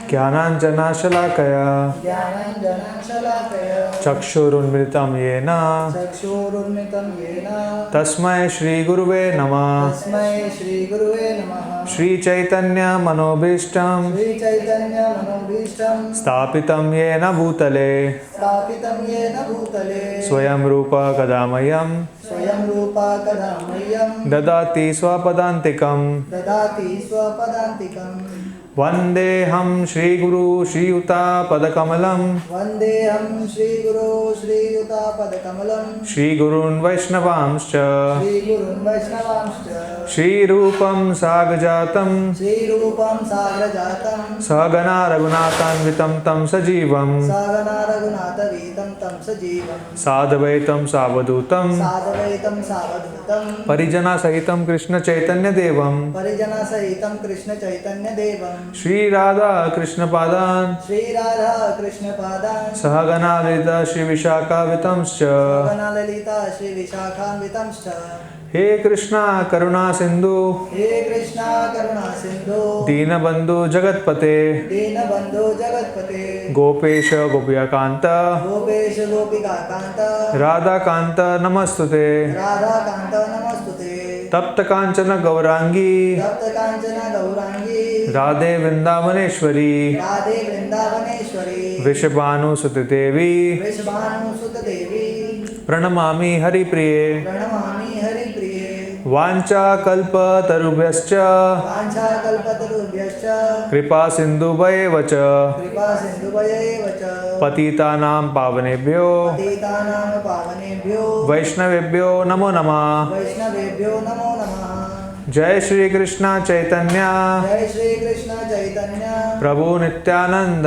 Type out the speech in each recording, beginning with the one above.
ज्ञानाञ्जनशलाकया चक्षुरुन्मिलितं येन तस्मै श्रीगुरुवे नमः। श्रीचैतन्यमनोभीष्टं स्थापितं येन भूतले स्वयं रूपा कदा मह्यं ददाति स्वपदान्तिकं। वन्देऽहं श्रीगुरु श्रीयुतापदकमलं श्रीगुरून् वैष्णवांश्च श्रीरूपं साग्रजातं सहगणा रघुनाथान्वितं तं सजीवं साद्वैतं सावधूतं परिजनसहितं कृष्णचैतन्यदेवं श्री राधा कृष्ण पादान सहगणा ललिता श्री विशाखान्वितंश्च हे कृष्णा करुणा सिंधु दीनबंधु जगतपते गोपेश गोपिकांत राधा कांत नमस्तुते। तप्त कांचन गौरांगी राधे वृंदावनेश्वरी वृषभानुसुते देवी प्रणमामि हरिप्रिये। वाञ्छाकल्पतरुभ्यश्च कृपा सिन्धुभ्येव च पतितानां पावनेभ्यो वैष्णवेभ्यो नमो नमः। जय श्री कृष्ण चैतन्य प्रभु नित्यानंद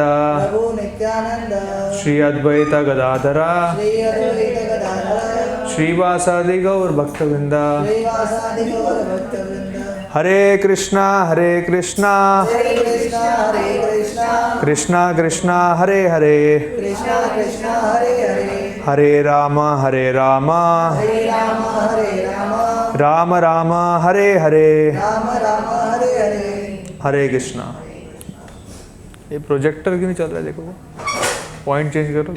श्री अद्वैत गदाधर श्रीवासादि गौर भक्तवृंद। हरे कृष्णा कृष्णा कृष्णा हरे हरे हरे राम राम राम हरे हरे। हरे कृष्णा। ये प्रोजेक्टर क्यों नहीं चल रहा है? देखो पॉइंट चेंज करो।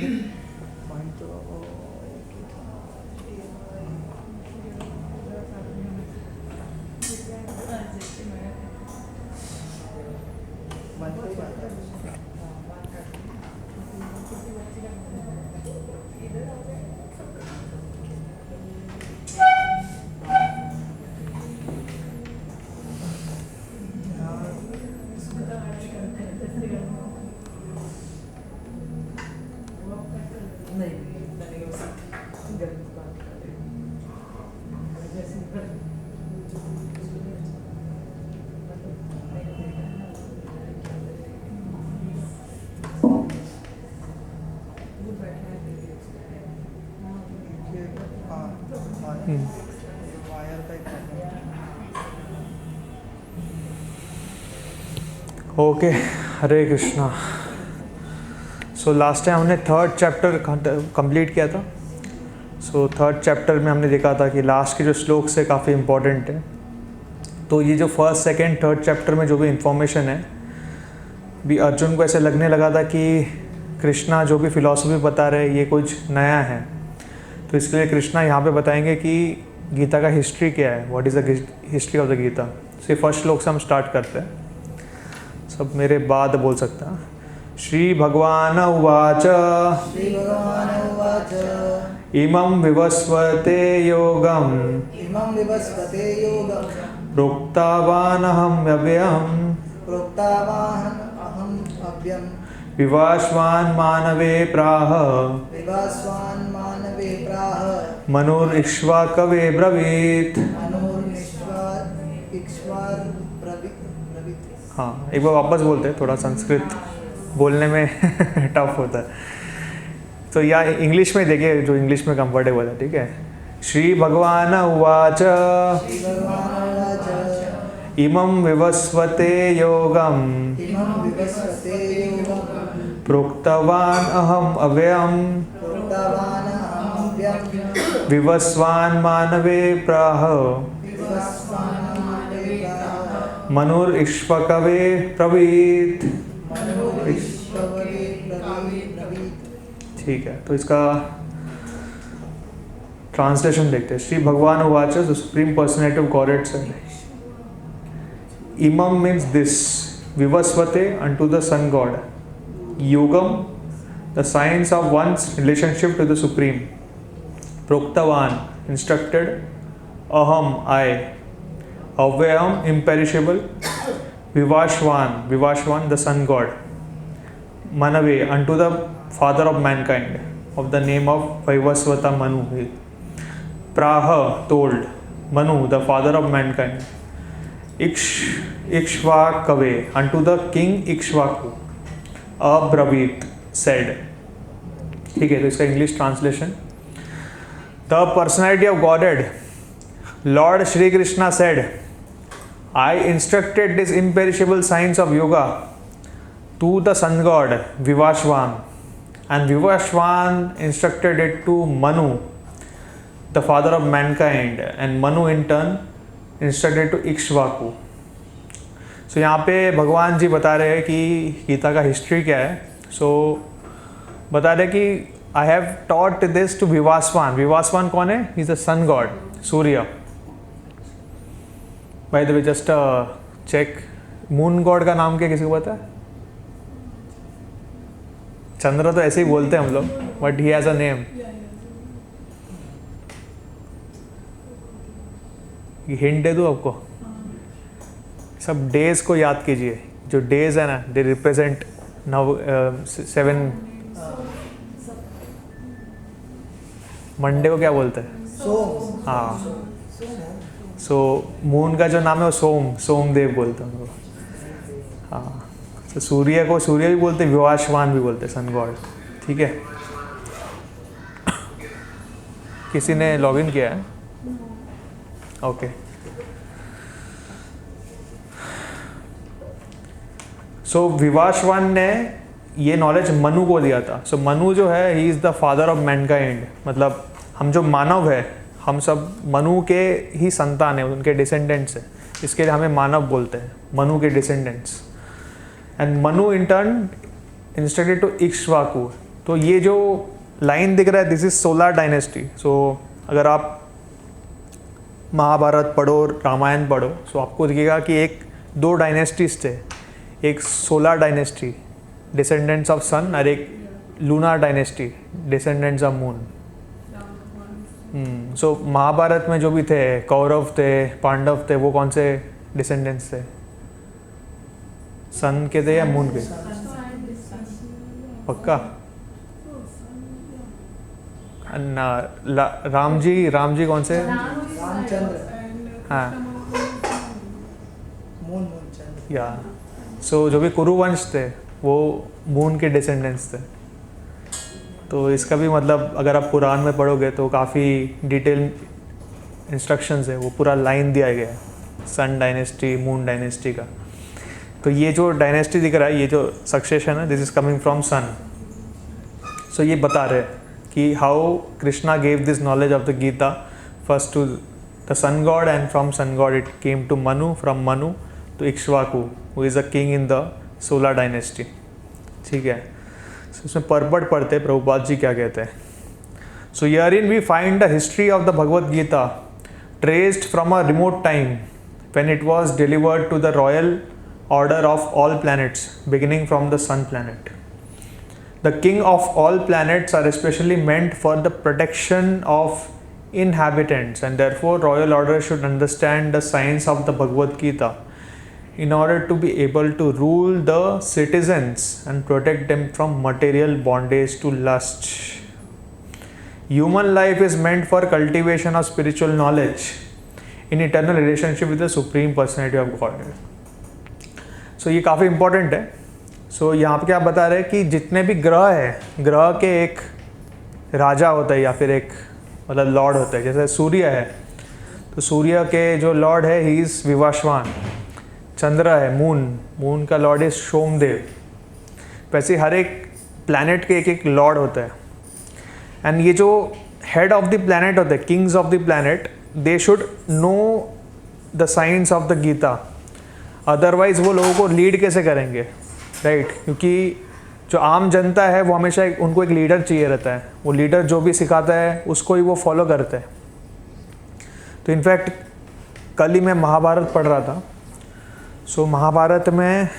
ओके हरे कृष्णा। सो लास्ट टाइम हमने थर्ड चैप्टर कंप्लीट किया था। सो थर्ड चैप्टर में हमने देखा था कि लास्ट के जो श्लोक से काफ़ी इम्पोर्टेंट है। तो ये जो फर्स्ट सेकंड थर्ड चैप्टर में जो भी इंफॉर्मेशन है, भी अर्जुन को ऐसे लगने लगा था कि कृष्णा जो भी फिलॉसफी बता रहे ये कुछ नया है। तो इसके लिए कृष्णा यहाँ पे बताएंगे कि गीता का हिस्ट्री क्या है, what is the history of the Gita. So first shloka से हम स्टार्ट करते हैं, सब मेरे बाद बोल सकते हैं। श्री भगवान उवाच इमं विवस्वते योगं प्रोक्तवानहं अव्ययम् विवास्वान् मानवे प्राह मनुरिक्ष्वाकवे ब्रवीत्। हाँ एक बार वापस बोलते हैं, थोड़ा संस्कृत बोलने में टफ होता है। तो या इंग्लिश में देखिए, जो इंग्लिश में कंफर्टेबल है, ठीक है। श्री भगवान उवाच इमं विवस्वते योगं प्रोक्तवान् अहम् अव्ययम् विवस्वान् मानवे प्राह मनुर इक्ष्वाकवे प्रवीत। ठीक है, तो इसका ट्रांसलेशन देखते हैं। श्री भगवान उवाच, the supreme personality of godhead said, इमम मीन्स दिस, विवस्वते unto the sun god, yogam the science of one's relationship to the supreme, proktavan instructed, aham I, avyayam imperishable, vivashvan the sun god, manave unto the father of mankind, of the name of Vaivasvata Manu, praha told, Manu the father of mankind, Ikshvakave unto the king Ikshvaku, Abravit said। ठीक है, तो इसका English translation, the personality of godhead Lord Shri Krishna said, I instructed this imperishable science of yoga to the sun god Vivashvan, and Vivashvan instructed it to Manu the father of mankind, and Manu in turn instructed to Ikshvaku. So यहाँ पे भगवान जी बता रहे हैं कि गीता का history क्या है। सो बता रहे कि I have taught this to Vivasvan. Vivasvan कौन है? He is the sun god, Surya. By the way just check, moon god का नाम क्या किसी को पता है? चंद्र तो ऐसे ही बोलते हैं हम लोग, but he has a name. Hint दे दूँ आपको, सब डेज को याद कीजिए। जो डेज है ना, दे रिप्रेजेंट नव 7। मंडे को क्या बोलते हैं? सोम। हाँ, सो मून का जो नाम है वो सोमदेव बोलते हैं उनको। हाँ, तो सूर्य को सूर्य भी बोलते, विवाशवान भी बोलते, सन गॉड। ठीक है, किसी ने लॉगिन किया है? ओके। सो विवाशवान ने ये नॉलेज मनु को दिया था। सो मनु जो है, he is the father of Mankind. मतलब हम जो मानव है, हम सब मनु के ही संतान हैं, उनके डिसेंडेंट्स हैं, इसके लिए हमें मानव बोलते हैं, मनु के descendants. And Manu in turn instructed to Ikshvaku. तो ये जो लाइन दिख रहा है, this is solar dynasty. So अगर आप महाभारत पढ़ो, रामायण पढ़ो, सो आपको दिखेगा कि एक 2 डायनेस्टीज थे। एक solar dynasty, descendants of sun, और एक lunar dynasty, descendants of moon. So Mahabharata में जो भी थे, कौरव थे, पांडव थे, वो कौन से डिसेंडेंट्स थे? सन के थे या मून के? पक्का? राम जी कौन से? हाँ, या सो जो भी कुरुवंश थे वो मून के डिसेंडेंट्स थे। तो इसका भी मतलब अगर आप कुरान में पढ़ोगे तो काफ़ी डिटेल इंस्ट्रक्शंस है, वो पूरा लाइन दिया गया है सन डायनेस्टी, मून डायनेस्टी का। तो ये जो डायनेस्टी दिख रहा है, ये जो सक्सेशन है, this is coming from sun. So ये बता रहे हैं कि how Krishna gave this knowledge of the Gita first to the sun god, and from sun god it came to Manu, from Manu to Ikshvaku who is a king in the solar dynasty. ठीक है, सो इसमें purport पढ़ते प्रभुपाद जी क्या कहते हैं। So herein we find the history of the Bhagavad Gita traced from a remote time when it was delivered to the royal order of all planets beginning from the sun planet. The king of all planets are especially meant for the protection of inhabitants, and therefore royal order should understand the science of the Bhagavad Gita in order to be able to rule the citizens and protect them from material bondage to lust. Human life is meant for cultivation of spiritual knowledge in eternal relationship with the Supreme Personality of Godhead. सो ये काफ़ी important है। सो यहाँ पे क्या बता रहे हैं कि जितने भी ग्रह हैं, ग्रह के एक राजा होता है या फिर एक मतलब लॉर्ड होता है। जैसे सूर्य है, तो सूर्य के जो लॉर्ड है ही इज़ विवाशवान। चंद्र है, मून का लॉर्ड इज सोमदेव। वैसे हर एक प्लैनेट के एक लॉर्ड होता है। एंड ये जो हेड ऑफ द प्लैनेट होते हैं, kings of the planet, they should know the science of the Gita. Otherwise वो लोगों को लीड कैसे करेंगे, राइट? क्योंकि जो आम जनता है वो हमेशा उनको एक लीडर चाहिए रहता है, वो लीडर जो भी सिखाता है उसको ही वो फॉलो करते हैं। तो इनफैक्ट कल ही मैं महाभारत पढ़ रहा था। सो महाभारत में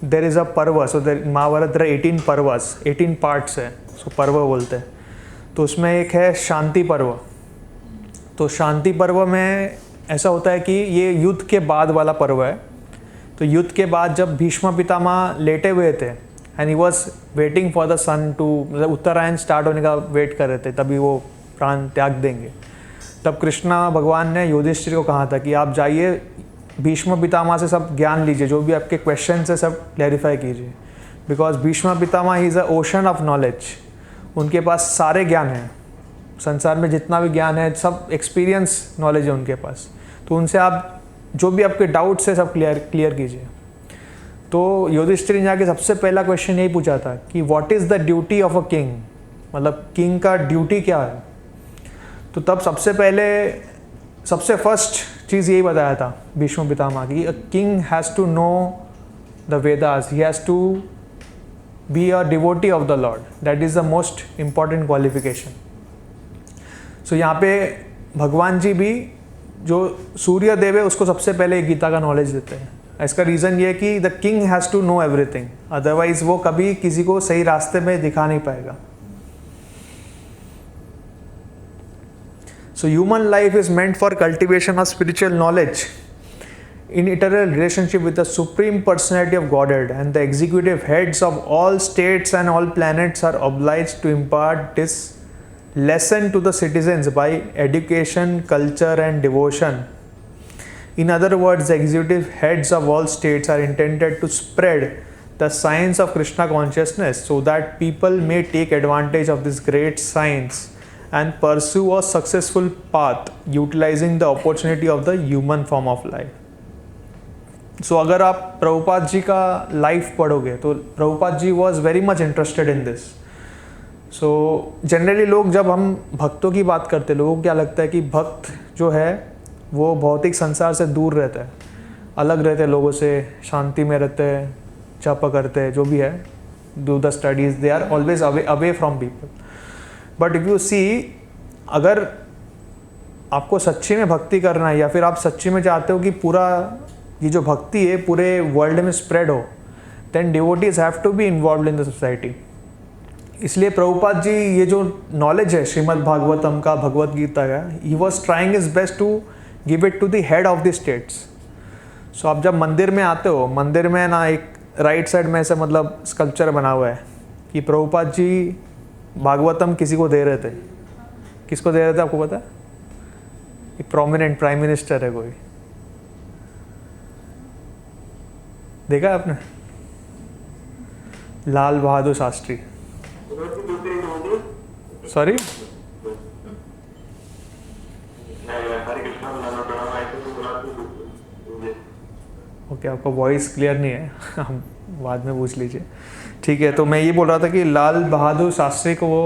देर इज़ अ पर्व, सो महाभारत 18 पर्वस, 18 पार्ट्स है, सो पर्व बोलते हैं। तो उसमें एक है शांति पर्व। तो शांति पर्व में ऐसा होता है कि ये युद्ध के बाद वाला पर्व है। तो युद्ध के बाद जब भीष्म पितामह लेटे हुए थे and he was waiting for the sun to, मतलब उत्तरायण स्टार्ट होने का वेट कर रहे थे, तभी वो प्राण त्याग देंगे। तब कृष्णा भगवान ने युधिष्ठिर को कहा था कि आप जाइए भीष्म पितामह से सब ज्ञान लीजिए, जो भी आपके क्वेश्चन है सब क्लैरिफाई कीजिए, because Bhishma Pitamah is a ocean of knowledge. उनके पास सारे ज्ञान हैं, संसार में जितना भी ज्ञान है सब एक्सपीरियंस नॉलेज है उनके पास। तो उनसे आप जो भी आपके डाउट्स है सब क्लियर कीजिए। तो युधिष्ठिर ने जाके सबसे पहला क्वेश्चन यही पूछा था कि what is the duty of a king, मतलब किंग का ड्यूटी क्या है। तो तब सबसे फर्स्ट चीज़ यही बताया था भीष्म पितामह की, a king has to know the Vedas, he has to be a devotee of the lord, that is the most important qualification. So यहाँ पे भगवान जी भी जो सूर्य देव है उसको सबसे पहले गीता का नॉलेज देते हैं। इसका रीज़न ये है कि the king has to know everything, otherwise वो कभी किसी को सही रास्ते में दिखा नहीं पाएगा। So human life is meant for cultivation of spiritual knowledge in eternal relationship with the supreme personality of Godhead, and the executive heads of all states and all planets are obliged to impart this lesson to the citizens by education, culture and devotion. In other words, the executive heads of all states are intended to spread the science of Krishna consciousness so that people may take advantage of this great science and pursue a successful path utilizing the opportunity of the human form of life. So अगर आप प्रभुपाद जी का life पढ़ोगे तो Prabhupada ji was very much interested in this. So generally लोग जब हम भक्तों की बात करते हैं, लोगों को क्या लगता है कि भक्त जो है वो भौतिक संसार से दूर रहता है, अलग रहते हैं लोगों से, शांति में रहते हैं, जप करते हैं, जो भी है, do the studies, they are always away from people. But if you see, अगर आपको सच्ची में भक्ति करना है या फिर आप सच्ची में चाहते हो कि पूरा ये जो भक्ति है पूरे वर्ल्ड में स्प्रेड हो, then devotees have to be involve in the society. इसलिए प्रभुपाद जी ये जो नॉलेज है श्रीमद् भागवतम का, भगवत गीता का, he was trying is best to give it to the head of the states. So आप जब मंदिर में आते हो, मंदिर में ना एक राइट साइड में ऐसे मतलब स्कल्पचर बना हुआ है कि प्रभुपाद जी भागवतम किसी को दे रहे थे। किसको दे रहे थे आपको पता है? एक प्रोमिनेंट प्राइम मिनिस्टर है कोई, देखा है आपने? लाल बहादुर शास्त्री। सॉरी, ओके, आपका वॉइस क्लियर नहीं है, हम बाद में पूछ लीजिए, ठीक है। तो मैं ये बोल रहा था कि लाल बहादुर शास्त्री को वो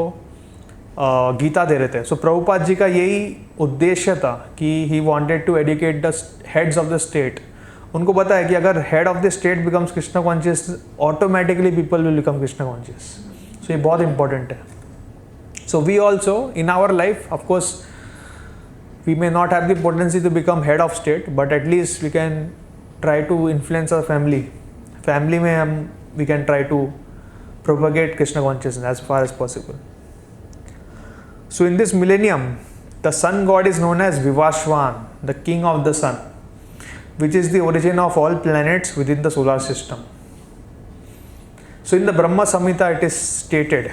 गीता दे रहे थे। सो प्रभुपाद जी का यही उद्देश्य था कि he wanted to educate the heads of the state. उनको पता है कि अगर head of the state becomes Krishna conscious, automatically people will become Krishna conscious. So ये बहुत इंपॉर्टेंट है। So we also in our life, of course we may not have the potency to become head of state, but at least we can try to influence our family में हम we can try to propagate Krishna consciousness as far as possible. So in this millennium the sun god is known as Vivasvan, the king of the sun, which is the origin of all planets within the solar system. So in the Brahma Samhita it is stated,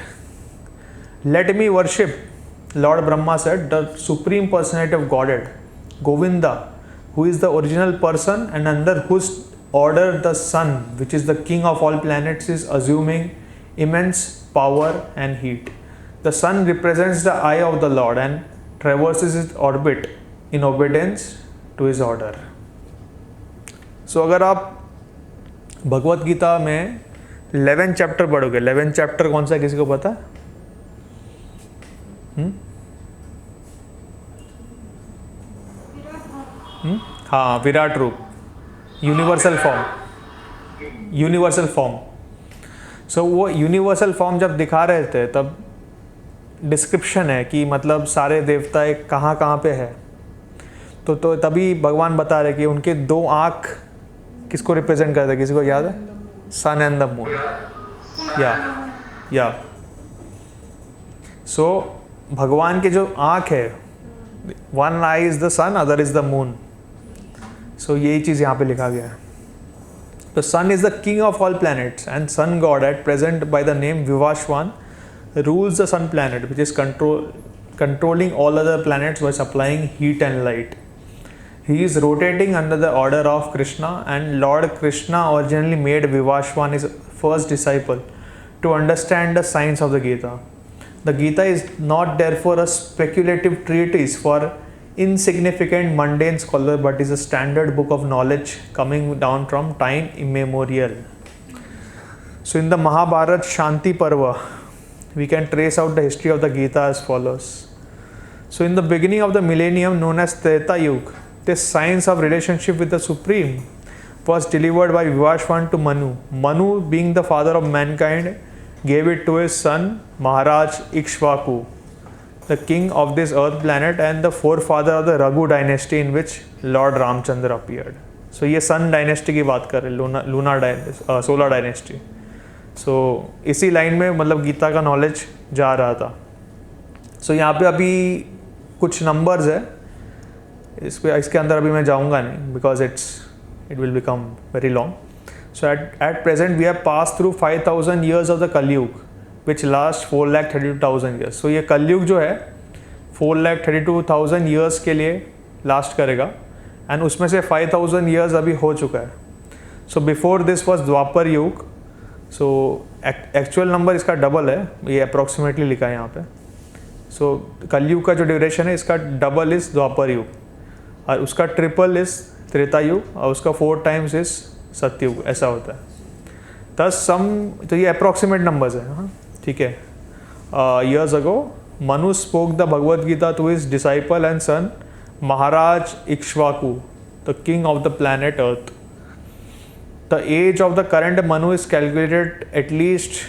let me worship, Lord Brahma said, the supreme personality of Godhead, Govinda, who is the original person and under whose order the sun, which is the king of all planets, is assuming immense power and heat. The sun represents the eye of the Lord and traverses its orbit in obedience to his order. सो अगर आप भगवत गीता में 11 chapter पढ़ोगे, 11 chapter कौन सा है किसी को पता है? हाँ, विराट रूप। Universal form, universal form. So वो यूनिवर्सल फॉर्म जब दिखा रहे थे तब डिस्क्रिप्शन है कि मतलब सारे देवता एक कहाँ कहाँ पे है। तो तभी भगवान बता रहे कि उनके दो आँख किसको रिप्रेजेंट करते हैं, किसी को याद है? Sun and the moon. या सो भगवान के जो आँख है, one eye is the sun, other is the moon. So यही चीज़ यहाँ पे लिखा गया है। The sun is the king of all planets, and sun god at present by the name Vivashwan rules the sun planet, which is controlling all other planets by supplying heat and light. He is rotating under the order of Krishna, and Lord Krishna originally made Vivashwan his first disciple to understand the science of the Gita. The Gita is not therefore a speculative treatise for insignificant mundane scholar, but is a standard book of knowledge coming down from time immemorial. So in the Mahabharata Shanti Parva, we can trace out the history of the Gita as follows. So in the beginning of the millennium known as Treta Yuga, this science of relationship with the Supreme was delivered by Vivashwan to Manu. Manu, being the father of mankind, gave it to his son Maharaj Ikshvaku, the king of this earth planet and the forefather of the Raghu dynasty in which Lord Ramchandra appeared. So ये सन dynasty की बात कर रहे हैं, Luna solar dynasty. सो इसी line में मतलब गीता का नॉलेज जा रहा था। सो यहाँ पे अभी कुछ नंबर्स है, इसके अंदर अभी मैं जाऊँगा नहीं, because it will become very long. So at present we have pass through 5000 years of the Kaliyuga which last 4,32,000 years। सो ये कलयुग जो है 4,32,000 years के लिए लास्ट करेगा, एंड उसमें से 5,000 years अभी हो चुका है। सो बिफोर दिस वॉज द्वापर युग। सो एक्चुअल नंबर इसका डबल है, ये अप्रॉक्सीमेटली लिखा है यहाँ पे। सो कलयुग का जो ड्यूरेशन है इसका डबल इज द्वापर युग, और उसका ट्रिपल इज त्रेता युग, और उसका 4 times इज सत्ययुग, ऐसा होता है। दस सम, तो ये अप्रॉक्सीमेट नंबर्स है, हाँ ठीक है। years ago Manu spoke the Bhagavad Gita to his disciple and son Maharaj Ikshvaku, the king of the planet Earth. The age of the current Manu is calculated at least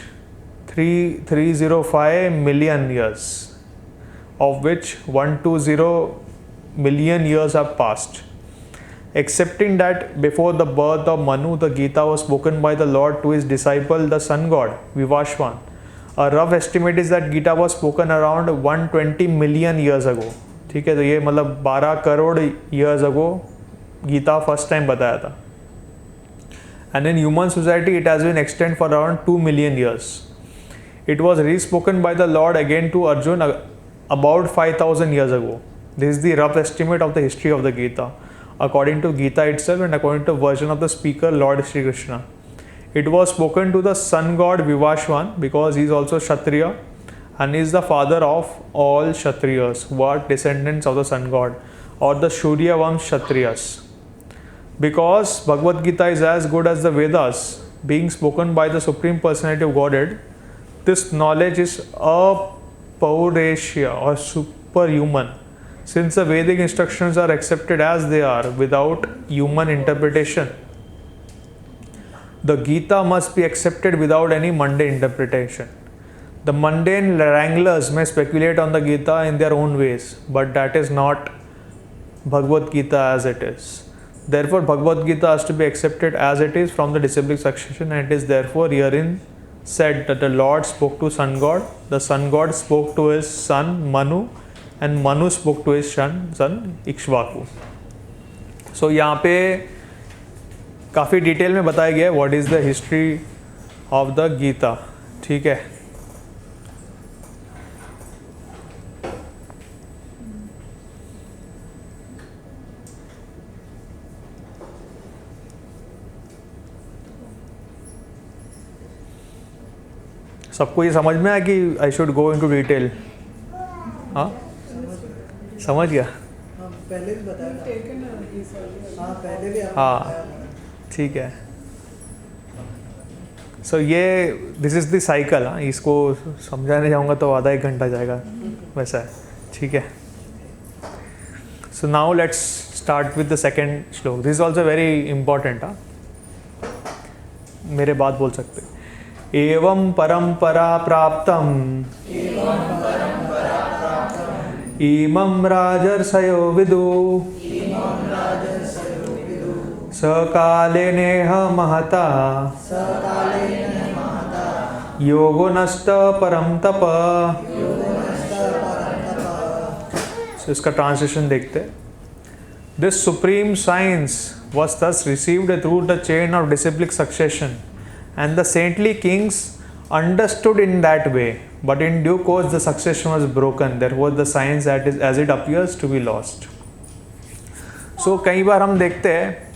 305 million years, of which 120 million years have passed. Accepting that before the birth of Manu, the Gita was spoken by the Lord to his disciple, the sun god Vivashwan. A rough estimate is that Gita was spoken around 120 million years ago. ठीक है, तो ये मतलब 12 crore years ago Gita first time बताया था। And in human society it has been extant for around 2 million years. It was re-spoken by the Lord again to Arjun about 5,000 years ago. This is the rough estimate of the history of the Gita, according to Gita itself and according to version of the speaker Lord Shri Krishna. It was spoken to the sun god Vivashwan because he is also Kshatriya and is the father of all Kshatriyas who are descendants of the sun god, or the Shurya Vamsh Kshatriyas. Because Bhagavad Gita is as good as the Vedas, being spoken by the Supreme Personality of Godhead, this knowledge is apaureshya or superhuman, since the Vedic instructions are accepted as they are without human interpretation. The Gita must be accepted without any mundane interpretation. The mundane wranglers may speculate on the Gita in their own ways, but that is not Bhagavad Gita as it is. Therefore, Bhagavad Gita has to be accepted as it is from the disciplic succession, and it is therefore herein said that the Lord spoke to sun god, the sun god spoke to his son Manu, and Manu spoke to his son Ikshvaku. So यहाँ पे काफ़ी detail में बताया गया है what is the history of the Gita, ठीक है। सबको ये समझ में आया कि I should go into detail? हाँ समझ गया, पहले भी बताया था। हाँ पहले भी हाँ ठीक है। सो ये दिस इज़ द साइकिल। हाँ, इसको समझाने जाऊँगा तो आधा 1 घंटा जाएगा, वैसा है, ठीक है। So now let's start with the second श्लोक. This is also very important. मेरे बात बोल सकते. एवं परंपरा प्राप्तम इमं राजर्षयो विदु सकाले नेह महता योगो नष्ट परम तप. So, इसका ट्रांसलेशन देखते हैं. This supreme science was thus received through the chain of disciplic succession, and the saintly kings understood in that way. But in due course, the succession was broken. Therefore, the science that is as it appears to be lost. So, कई बार हम देखते हैं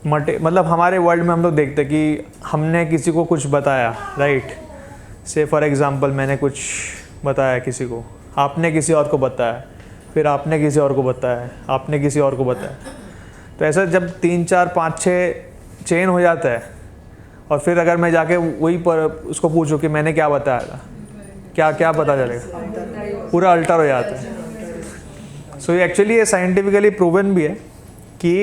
मतलब हमारे world में हम लोग देखते हैं कि हमने किसी को कुछ बताया, राइट. से फॉर एग्जांपल मैंने कुछ बताया किसी को, आपने किसी और को बताया, फिर आपने किसी और को बताया, आपने किसी और को बताया. तो ऐसा जब 3 4 5 6 चेन हो जाता है और फिर अगर मैं जाके वही पर उसको पूछूं कि मैंने क्या बताया था, क्या क्या पता चलेगा, पूरा अल्टर हो जाता है. सो एक्चुअली ये साइंटिफिकली प्रूवन भी है कि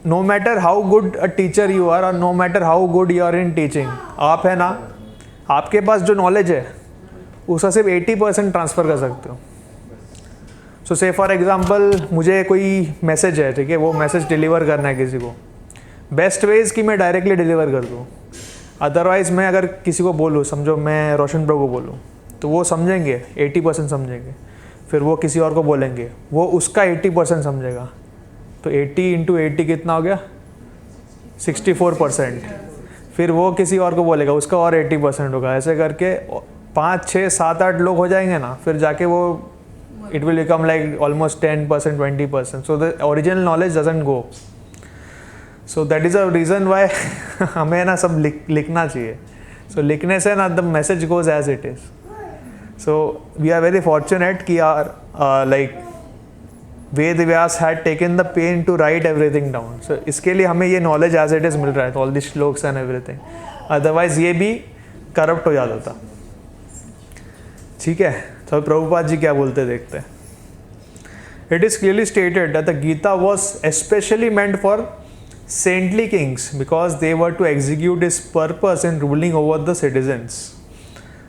no matter how good a teacher you are और no matter how good you are in teaching, आप है ना, आपके पास जो नॉलेज है उसका सिर्फ 80% ट्रांसफ़र कर सकते हो. सो से फॉर एग्जांपल मुझे कोई मैसेज है, ठीक है, वो मैसेज डिलीवर करना है किसी को. बेस्ट वेज कि मैं डायरेक्टली डिलीवर कर दूँ. अदरवाइज़ मैं अगर किसी को बोलूँ, समझो मैं रोशन ब्रो को बोलूँ, तो वो समझेंगे 80% समझेंगे, फिर वो किसी और को बोलेंगे, वो उसका 80% समझेगा. तो 80 × 80 कितना हो गया, 64%. फिर वो किसी और को बोलेगा, उसका और 80% होगा. ऐसे करके 5 6 7 8 लोग हो जाएंगे ना, फिर जाके वो it will become like almost 10% 20%. So the original knowledge doesn't go. So that is a reason why हमें ना सब लिखना चाहिए. So लिखने से ना the message goes as it is. So we are very fortunate कि our like Ved Vyas had taken the pain to write everything down. So इसके लिए हमें ये knowledge as it is मिल रहा है, all the shlokas and everything. Otherwise ये भी corrupt हो जाता था. ठीक है, तो प्रभुपाद जी क्या बोलते देखते हैं. It is clearly stated that the Gita was especially meant for saintly kings because they were to execute its purpose in ruling over the citizens.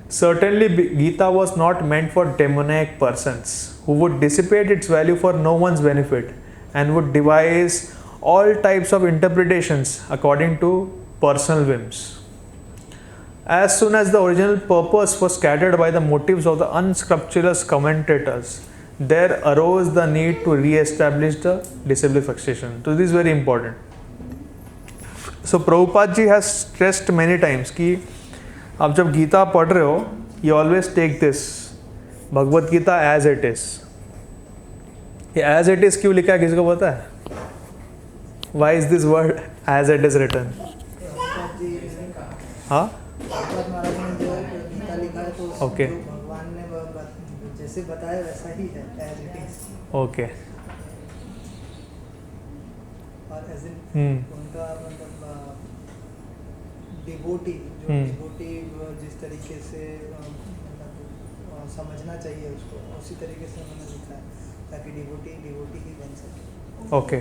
Certainly, Gita was not meant for demoniac persons who would dissipate its value for no one's benefit and would devise all types of interpretations according to personal whims. As soon as the original purpose was scattered by the motives of the unscrupulous commentators, there arose the need to re-establish the disciplic succession. So this is very important. So Prabhupada ji has stressed many times कि आप जब गीता पढ़ रहे हो, you always take this Bhagavad Gita as it is. ये as it is क्यों लिखा है, किसी को पता है? Why is this word as it is written? हाँ? ओके, भगवान ने जैसे बताया वैसा ही है, as it is. ओके. और as in उनका मतलब डिवोटी जिस तरीके से मतलब समझना चाहिए उसको, उसी तरीके से उन्होंने लिखा है ताकि डिवोटी ही बन सके. ओके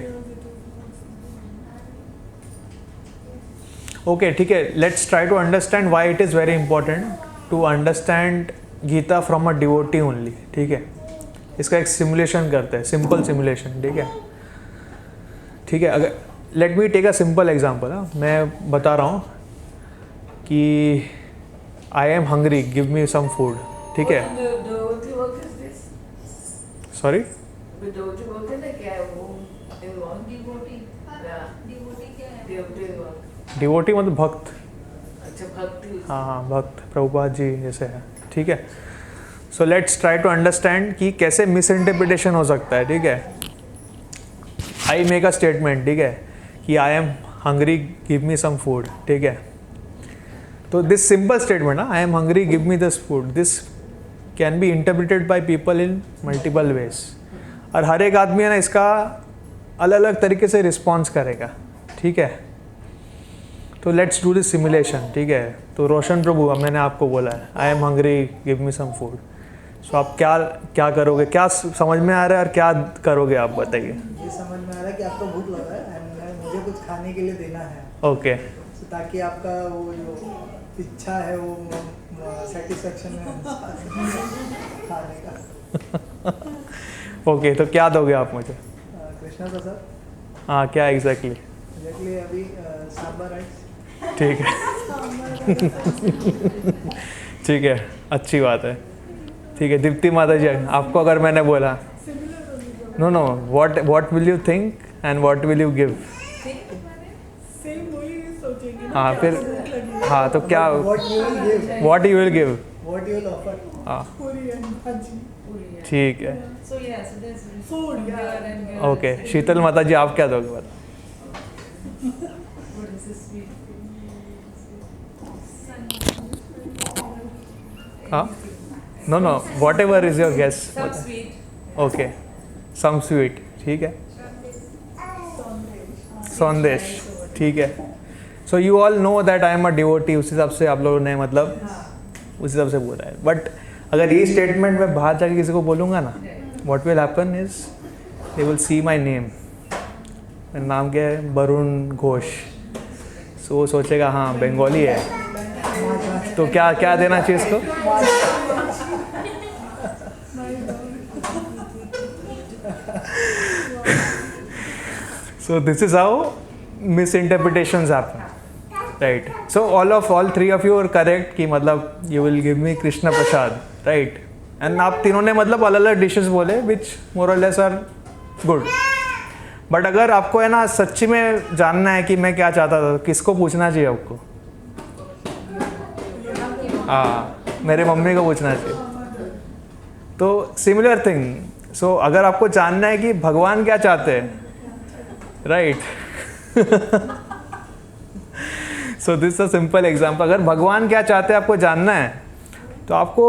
ओके, ठीक है. Let's try to understand why it is very important to understand Gita from a devotee only. ठीक है, इसका एक सिमुलेशन करते हैं, सिंपल सिमुलेशन. ठीक है, ठीक है. अगर let me take a simple example. मैं बता रहा हूँ कि I am hungry, give me some food. ठीक है, सॉरी, डिवोटी मतलब भक्त. हाँ हाँ, भक्त प्रभुपाद जी जैसे है. ठीक है. So let's try to understand कि कैसे मिस इंटरप्रिटेशन हो सकता है. ठीक है, आई मेक अ स्टेटमेंट, ठीक है, कि I am hungry, give me some food. ठीक है, तो दिस सिंपल स्टेटमेंट ना, I am hungry, give me this food, this can be interpreted by people in multiple ways. और हर एक आदमी है ना इसका अलग अलग तरीके से रिस्पॉन्स करेगा. ठीक है, तो लेट्स डू दिस सिमुलेशन. ठीक है, तो रोशन प्रभु, मैंने आपको बोला है I am hungry, give me some food. So आप क्या क्या करोगे, क्या समझ में आ रहा है और क्या करोगे आप बताइए। ये समझ में आ रहा है कि आपको भूख लगा है एंड मुझे कुछ खाने के लिए देना है, ओके ताकि आपका वो जो इच्छा है वो सेटिस्फेक्शन में खाने का। ओके, तो क्या दोगे आप मुझे? कृष्णा प्रसाद। हाँ, क्या एग्जैक्टली? एग्जैक्टली अभी सांबर राइस। ठीक है ठीक है, अच्छी बात है। ठीक है दीप्ति माता जी, आपको अगर मैंने बोला no no what will you think and what will you give? हाँ फिर, हाँ तो क्या what you will give? What you will offer? हाँ ठीक है, ओके। शीतल माता जी आप क्या दोगे बता? हाँ no no what ever is your guess. Okay some sweet, ठीक है। संदेश, ठीक है। So you all know that I am a devotee, उस हिसाब से आप लोगों ने मतलब उस हिसाब से बोला है। बट अगर ये स्टेटमेंट मैं बाहर जाके किसी को बोलूँगा ना, what will happen is they will see my name. मेरा नाम क्या है? वरुण घोष। सो वो सोचेगा हाँ बंगाली है, तो क्या क्या देना चाहिए इसको? So this is how misinterpretations happen, right? So all three of you are correct कि मतलब you will give me Krishna Prasad, right? And आप तीनों ने मतलब अलग अलग डिशेस बोले which more or less are good. But अगर आपको है ना सच्ची में जानना है कि मैं क्या चाहता था, किसको पूछना चाहिए आपको? हाँ, मेरे मम्मी को पूछना चाहिए। तो सिमिलर थिंग, सो अगर आपको जानना है कि भगवान क्या चाहते हैं, right? So this a simple example. अगर भगवान क्या चाहते हैं आपको जानना है, तो आपको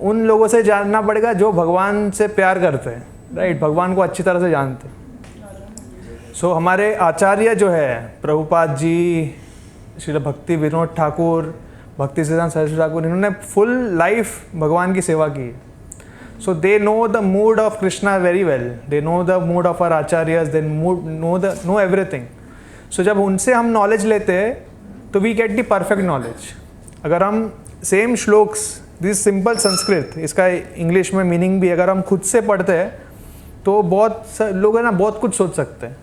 उन लोगों से जानना पड़ेगा जो भगवान से प्यार करते हैं, राइट? भगवान को अच्छी तरह से जानते हैं। सो हमारे आचार्य जो है प्रभुपाद जी, श्री भक्ति विनोद ठाकुर, भक्ति सिद्धांत सरस्वती ठाकुर, इन्होंने फुल लाइफ भगवान की सेवा की है। So they know the mood of Krishna very well. They know the mood of our acharyas. They know everything. So जब उनसे हम knowledge लेते हैं, तो we get the perfect knowledge. अगर हम same shlokas, this simple Sanskrit, इसका इंग्लिश में मीनिंग भी अगर हम खुद से पढ़ते हैं, तो बहुत लोग है ना बहुत कुछ सोच सकते हैं।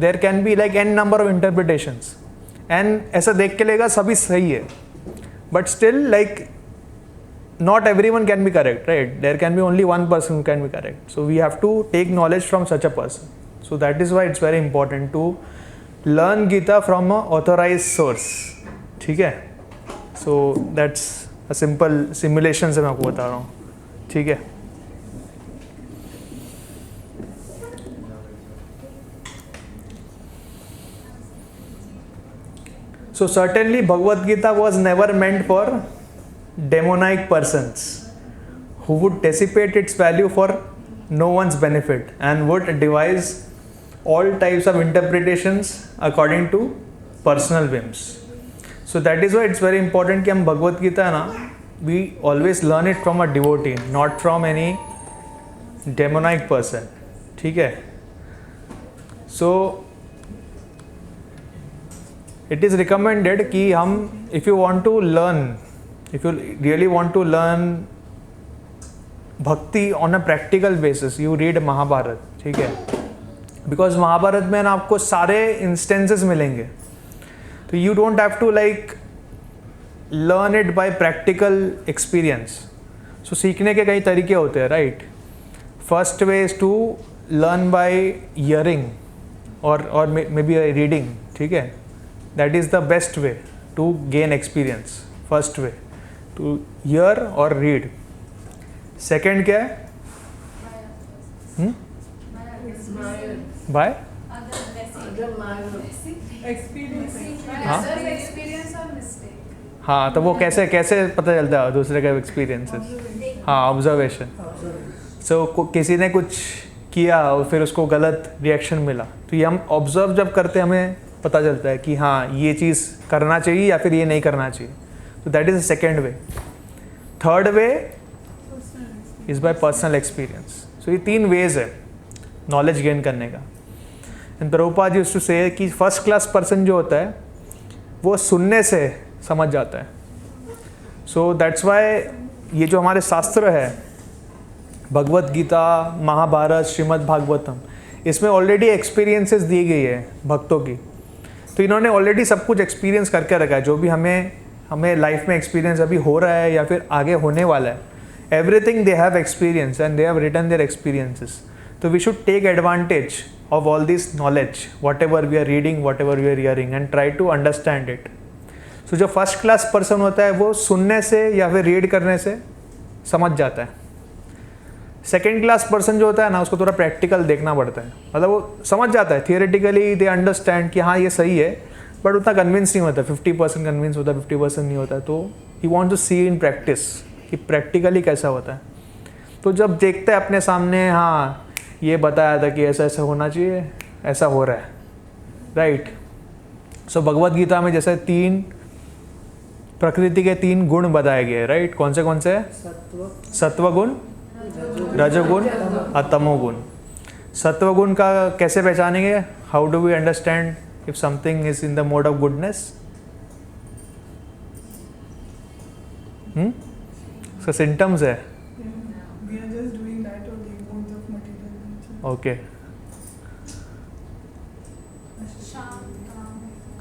There can be like n number of interpretations. And ऐसा देख के लेगा सभी सही है, but still like not everyone can be correct, right? There can be only one person who can be correct. So we have to take knowledge from such a person. So that is why it's very important to learn Gita from an authorized source. ठीक है? So that's a simple simulation से मैं आपको बता रहा हूँ, ठीक है? So certainly Bhagavad Gita was never meant for demonic persons who would dissipate its value for no one's benefit and would devise all types of interpretations according to personal whims. So that is why it's very important कि हम भगवत गीता ना, we always learn it from a devotee, not from any demonic person, ठीक है? So it is recommended कि हम if you want to learn, if you really want to learn bhakti on a practical basis, you read Mahabharat, ठीक है? Because Mahabharat में ना आपको सारे instances मिलेंगे, तो you don't have to like learn it by practical experience. So सीखने के कई तरीके होते हैं, right? First way is to learn by hearing or maybe reading, ठीक है? That is the best way to gain experience. First way to hear or read. Second क्या है? By हाँ, तो वो कैसे कैसे पता चलता है दूसरे का एक्सपीरियंसेस? हाँ, ऑब्जर्वेशन। सो किसी ने कुछ किया और फिर उसको गलत रिएक्शन मिला, तो ये हम ऑब्जर्व जब करते हैं हमें पता चलता है कि हाँ ये चीज़ करना चाहिए या फिर ये नहीं करना चाहिए। तो that is the second way. Third way is by personal experience. So ये 3 वेज है नॉलेज गेन करने का। And Prabhupada ji used to say कि फर्स्ट क्लास पर्सन जो होता है वो सुनने से समझ जाता है। सो दैट्स वाई ये जो हमारे शास्त्र है, भगवत गीता, महाभारत, श्रीमद् भागवतम, इसमें ऑलरेडी एक्सपीरियंसेस दी गई है भक्तों की। तो इन्होंने ऑलरेडी सब कुछ एक्सपीरियंस करके रखा है, जो भी हमें लाइफ में एक्सपीरियंस अभी हो रहा है या फिर आगे होने वाला है, everything they have experience and they have written their experiences. तो we should take advantage of all this knowledge, what we are reading, what we are hearing, and try to understand it. So जो first class person होता है वो सुनने से या फिर read करने से समझ जाता है। सेकेंड क्लास पर्सन जो होता है ना, उसको थोड़ा प्रैक्टिकल देखना पड़ता है, मतलब वो समझ जाता है, थियोरेटिकली दे अंडरस्टैंड कि हाँ ये सही है, बट उतना कन्विंस नहीं होता, 50% कन्विंस होता है, 50% नहीं होता है। तो he want to see in practice कि प्रैक्टिकली कैसा होता है। तो जब देखते हैं अपने सामने, हाँ ये बताया था कि ऐसा ऐसा होना चाहिए, ऐसा हो रहा है, राइट। सो भगवत गीता में जैसे 3 प्रकृति के 3 गुण बताए गए, राइट। कौन से? सत्वगुण, रजोगुण और तमोगुण। सत्वगुण का कैसे पहचानेंगे? How do we understand if something is in the mode of goodness? उसका सिम्टम्स है, We are just doing that or the modes of material nature. Okay.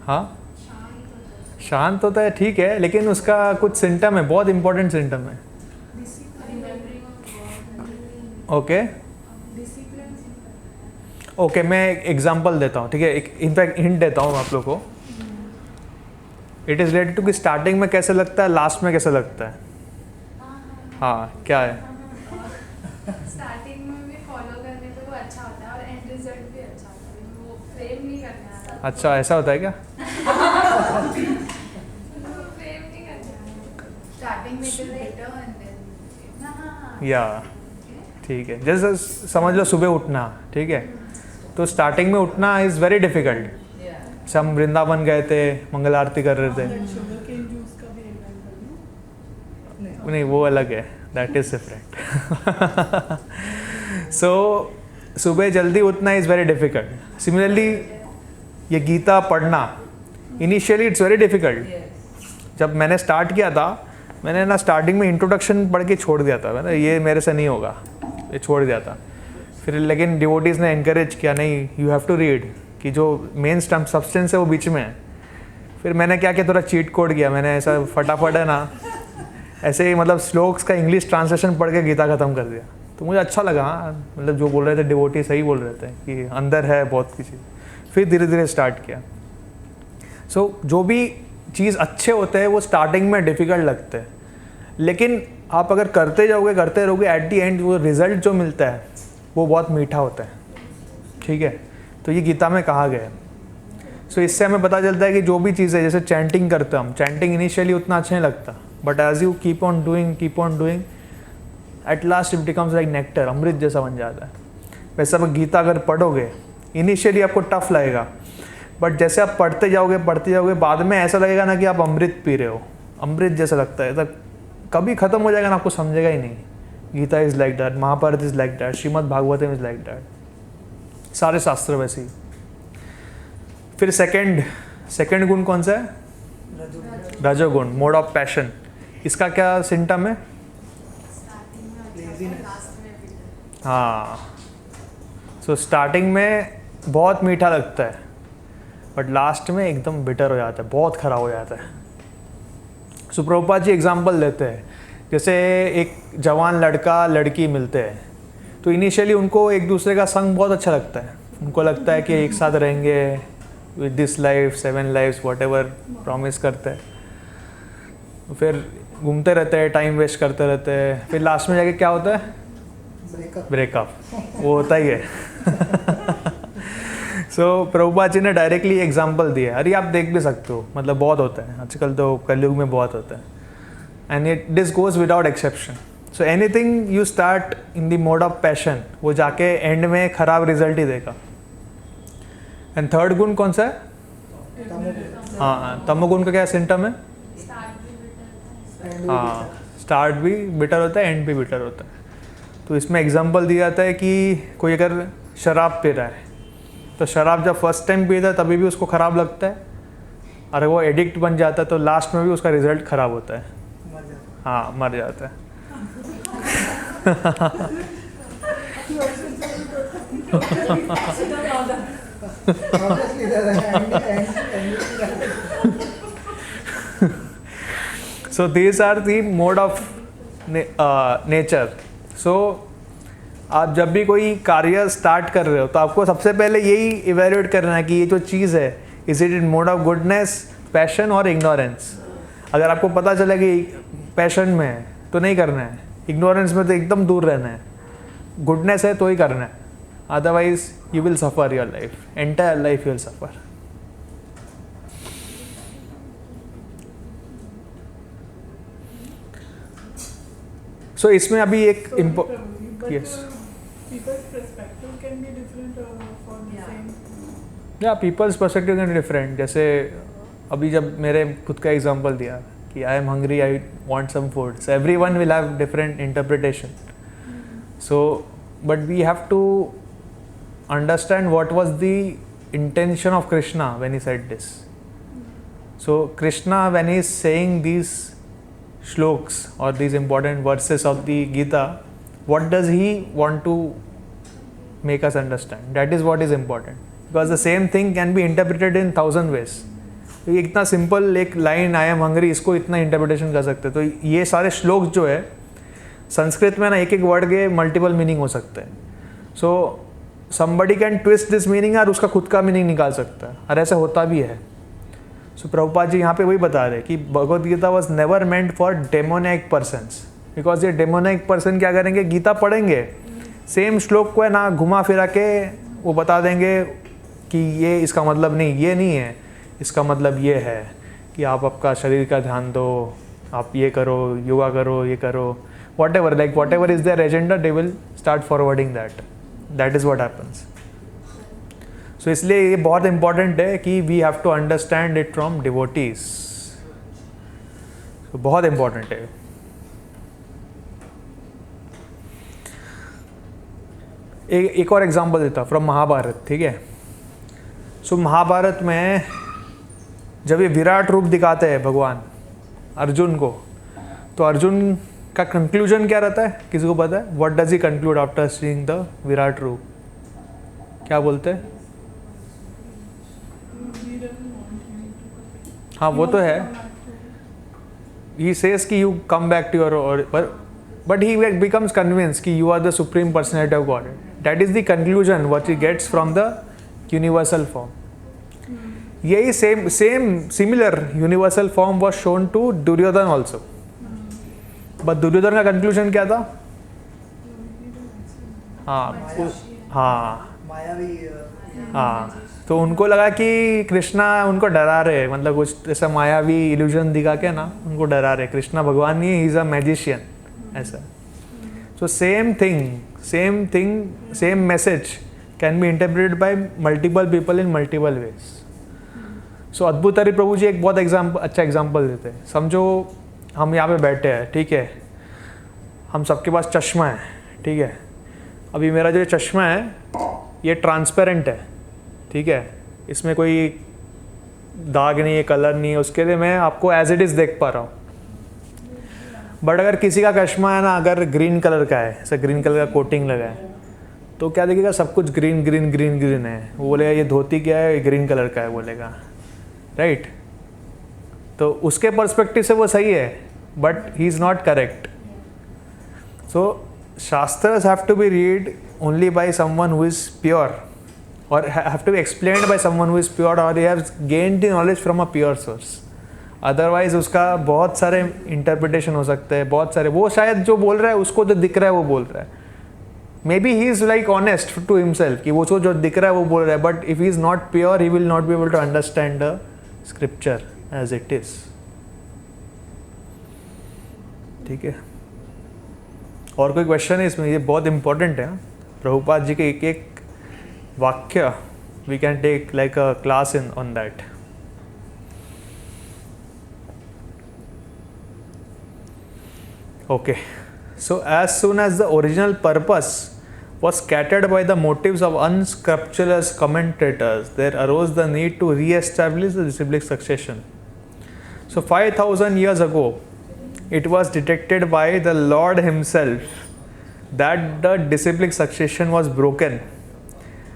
हाँ, शांत होता है, ठीक है, लेकिन उसका कुछ सिम्टम है, बहुत इंपॉर्टेंट सिम्टम है। ओके ओके, मैं एक एग्जांपल देता हूँ, ठीक है, एक इनफैक्ट हिंट देता हूँ आप लोग को। इट इज़ रिलेटेड टू कि स्टार्टिंग में कैसे लगता है, लास्ट में कैसे लगता है। हाँ, क्या है? स्टार्टिंग में भी फॉलो करने पे वो अच्छा होता है और एंड रिजल्ट भी अच्छा होता है, वो फ्रेम नहीं करना आता। अच्छा, ऐसा होता है क्या? फ्रेम नहीं करना, स्टार्टिंग में it is better and then हाँ या ठीक है, जैसे समझ लो सुबह उठना, ठीक है, तो स्टार्टिंग में उठना इज़ वेरी डिफ़िकल्ट। हम वृंदावन गए थे, मंगल आरती कर रहे थे, Sugarcane juice का भी example, no? नहीं वो अलग है, दैट इज़ डिफरेंट। सो सुबह जल्दी उठना इज़ वेरी डिफ़िकल्ट। सिमिलरली ये गीता पढ़ना, इनिशियली इट्स वेरी डिफ़िकल्ट। जब मैंने स्टार्ट किया था, मैंने ना स्टार्टिंग में इंट्रोडक्शन पढ़ के छोड़ दिया था, मैंने ये मेरे से नहीं होगा, ये छोड़ दिया था। फिर लेकिन डिवोटीज़ ने एनकरेज किया, नहीं यू हैव टू रीड, कि जो मेन स्टम्प सब्सटेंस है वो बीच में है। फिर मैंने क्या किया, थोड़ा चीट कोड किया, मैंने ऐसा फटाफट है ना, ऐसे ही मतलब श्लोक्स का इंग्लिश ट्रांसलेशन पढ़ के गीता ख़त्म कर दिया। तो मुझे अच्छा लगा, हाँ मतलब जो बोल रहे थे डिवोटी सही बोल रहे थे कि अंदर है बहुत किसी। फिर धीरे धीरे स्टार्ट किया। सो जो भी चीज़ अच्छे होते हैं वो स्टार्टिंग में डिफ़िकल्ट लगते हैं, लेकिन आप अगर करते जाओगे करते रहोगे, एट दी एंड वो रिज़ल्ट जो मिलता है वो बहुत मीठा होता है, ठीक है। तो ये गीता में कहा गया है। सो इससे हमें पता चलता है कि जो भी चीज़ है, जैसे चैंटिंग करते हैं हम, चैंटिंग इनिशियली उतना अच्छा नहीं लगता, but as you keep on doing at last it becomes like nectar, अमृत जैसा बन जाता है। वैसे आप गीता अगर पढ़ोगे, इनिशियली आपको टफ लगेगा, बट जैसे आप पढ़ते जाओगे बाद में ऐसा लगेगा ना कि आप अमृत पी रहे हो, अमृत जैसा लगता है। तब कभी ख़त्म हो जाएगा ना, आपको समझेगा ही नहीं। Gita is like that, Mahabharata is like that, Shrimad Bhagavatam is like that, सारे शास्त्र वैसे ही। फिर सेकंड गुण कौन सा है? रजोगुण, मोड ऑफ पैशन। इसका क्या सिम्टम है? हाँ, सो स्टार्टिंग में बहुत मीठा लगता है, बट लास्ट में एकदम बिटर हो जाता है, बहुत ख़राब हो जाता है। सो प्रभुपाद जी एग्जाम्पल देते हैं, जैसे एक जवान लड़का लड़की मिलते हैं, तो इनिशियली उनको एक दूसरे का संग बहुत अच्छा लगता है, उनको लगता है कि एक साथ रहेंगे with this life 7 lives whatever promise करते हैं। फिर घूमते रहते हैं, टाइम वेस्ट करते रहते हैं, फिर लास्ट में जाके क्या होता है? ब्रेकअप। वो होता ही है। सो प्रभुपाद जी ने डायरेक्टली एग्जाम्पल दिया, अरे आप देख भी सकते हो, मतलब बहुत होता है आजकल, तो कलयुग में बहुत होता है, and it this goes without exception. So anything you start in the mode of passion, वो जाके एंड में खराब रिजल्ट ही देगा। एंड थर्ड गुण कौन सा है? हाँ, तमोगुण का क्या सिम्टम है? हाँ, स्टार्ट भी बिटर होता है, एंड भी बिटर होता है। तो इसमें एग्जांपल दिया जाता है कि कोई अगर शराब पी रहा है तो शराब जब फर्स्ट टाइम पीता है तभी भी उसको ख़राब लगता है, और वो एडिक्ट बन जाता है तो लास्ट में भी उसका रिजल्ट ख़राब होता है। मर जाता हाँ, मर जाता है। Obviously, So these are the mode of nature. So आप जब भी कोई कार्य स्टार्ट कर रहे हो तो आपको सबसे पहले यही इवेल्युएट करना है कि ये जो चीज़ है, is it in mode of goodness, passion और इग्नोरेंस। अगर आपको पता चला कि पैशन में है तो नहीं करना है, इग्नोरेंस में तो एकदम दूर रहना है, गुडनेस है तो ही करना है, otherwise you will suffer your life, entire life you will suffer. So इसमें अभी एक yes. People's perspective can be different for the same. या पीपल्स पर्सपेक्टिव कैन डिफरेंट। जैसे अभी जब मेरे खुद का एग्जांपल दिया कि I am hungry, I want some food, so everyone will have different interpretation. So but we have to understand what was the intention of Krishna when he said this. So Krishna when he is saying these shlokas or these important verses of the Gita, what does he want to make us understand? That is what is important, because the same thing can be interpreted in 1000 ways. तो इतना simple एक line I am hungry, इसको इतना interpretation कर सकते हैं। तो ये सारे श्लोक जो है संस्कृत में ना एक एक वर्ड के मल्टीपल मीनिंग हो सकते हैं। सो somebody can twist this meaning और उसका खुद का मीनिंग निकाल सकता है, और ऐसा होता भी है। सो प्रभुपाद जी यहाँ पे वही बता रहे कि Bhagavad Gita was never meant for demonic persons, because ये डेमोनिक पर्सन क्या करेंगे, गीता पढ़ेंगे, सेम श्लोक को है ना घुमा फिरा के वो बता देंगे कि ये इसका मतलब नहीं, ये नहीं है, इसका मतलब ये है कि आप आपका शरीर का ध्यान दो, आप ये करो, योगा करो, ये करो, what ever is their agenda, they will start forwarding that is what happens. So इसलिए ये बहुत इंपॉर्टेंट है कि we have to understand it from devotees. तो बहुत इंपॉर्टेंट है। एक और एग्जांपल देता फ्रॉम महाभारत, ठीक है। सो महाभारत में जब ये विराट रूप दिखाते हैं भगवान अर्जुन को, तो अर्जुन का कंक्लूजन क्या रहता है, किसी को पता है? What does he conclude after seeing the Virat रूप? क्या बोलते हैं? हाँ वो तो है, he says कि you come back to your but he becomes convinced कि you are the supreme personality of God. That is the conclusion what he gets from the universal form. यही similar universal form was shown to Duryodhan also. But Duryodhan का conclusion क्या था? हाँ, तो उनको लगा कि कृष्णा उनको डरा रहे, मतलब कुछ ऐसा मायावी इल्यूजन दिखा के ना उनको डरा रहे, कृष्णा भगवान नहीं, ही इज अ मैजिशियन ऐसा। So same thing same message can be interpreted by multiple people in multiple ways. So अद्भुतरी प्रभु जी एक बहुत अच्छा एग्जाम्पल देते हैं। समझो हम यहाँ पे बैठे हैं, ठीक है, हम सबके पास चश्मा है, ठीक है। अभी मेरा जो चश्मा है ये ट्रांसपेरेंट है, ठीक है, इसमें कोई दाग नहीं है, कलर नहीं है, उसके लिए मैं आपको एज इट इज़ देख पा रहा हूँ। बट अगर किसी का चश्मा है ना, अगर ग्रीन कलर का है, ऐसा ग्रीन कलर का कोटिंग लगा है, तो क्या देखेगा, सब कुछ ग्रीन ग्रीन ग्रीन ग्रीन है। वो बोलेगा ये धोती क्या है, ये ग्रीन कलर का है बोलेगा, राइट। तो उसके पर्सपेक्टिव से वो सही है, but he is not correct. So shastras have to be read only by someone who is pure, or have to be explained by someone who is pure, or he has gained the knowledge from a pure source. Otherwise उसका बहुत सारे interpretation हो सकते हैं, बहुत सारे, वो शायद जो बोल रहा है उसको जो दिख रहा है वो बोल रहा है, maybe he is like honest to himself कि वो जो दिख रहा है वो बोल रहा है, but if he is not pure he will not be able to understand the scripture as it is। ठीक है, और कोई क्वेश्चन है इसमें? ये बहुत इंपॉर्टेंट है। प्रभुपाद जी के एक एक वाक्य we can take like a class in on that. Okay, So as soon as the original purpose was scattered by the motives of unscrupulous commentators, there arose the need to re-establish the disciplic succession. So 5,000 years ago, it was detected by the Lord himself that the disciplic succession was broken,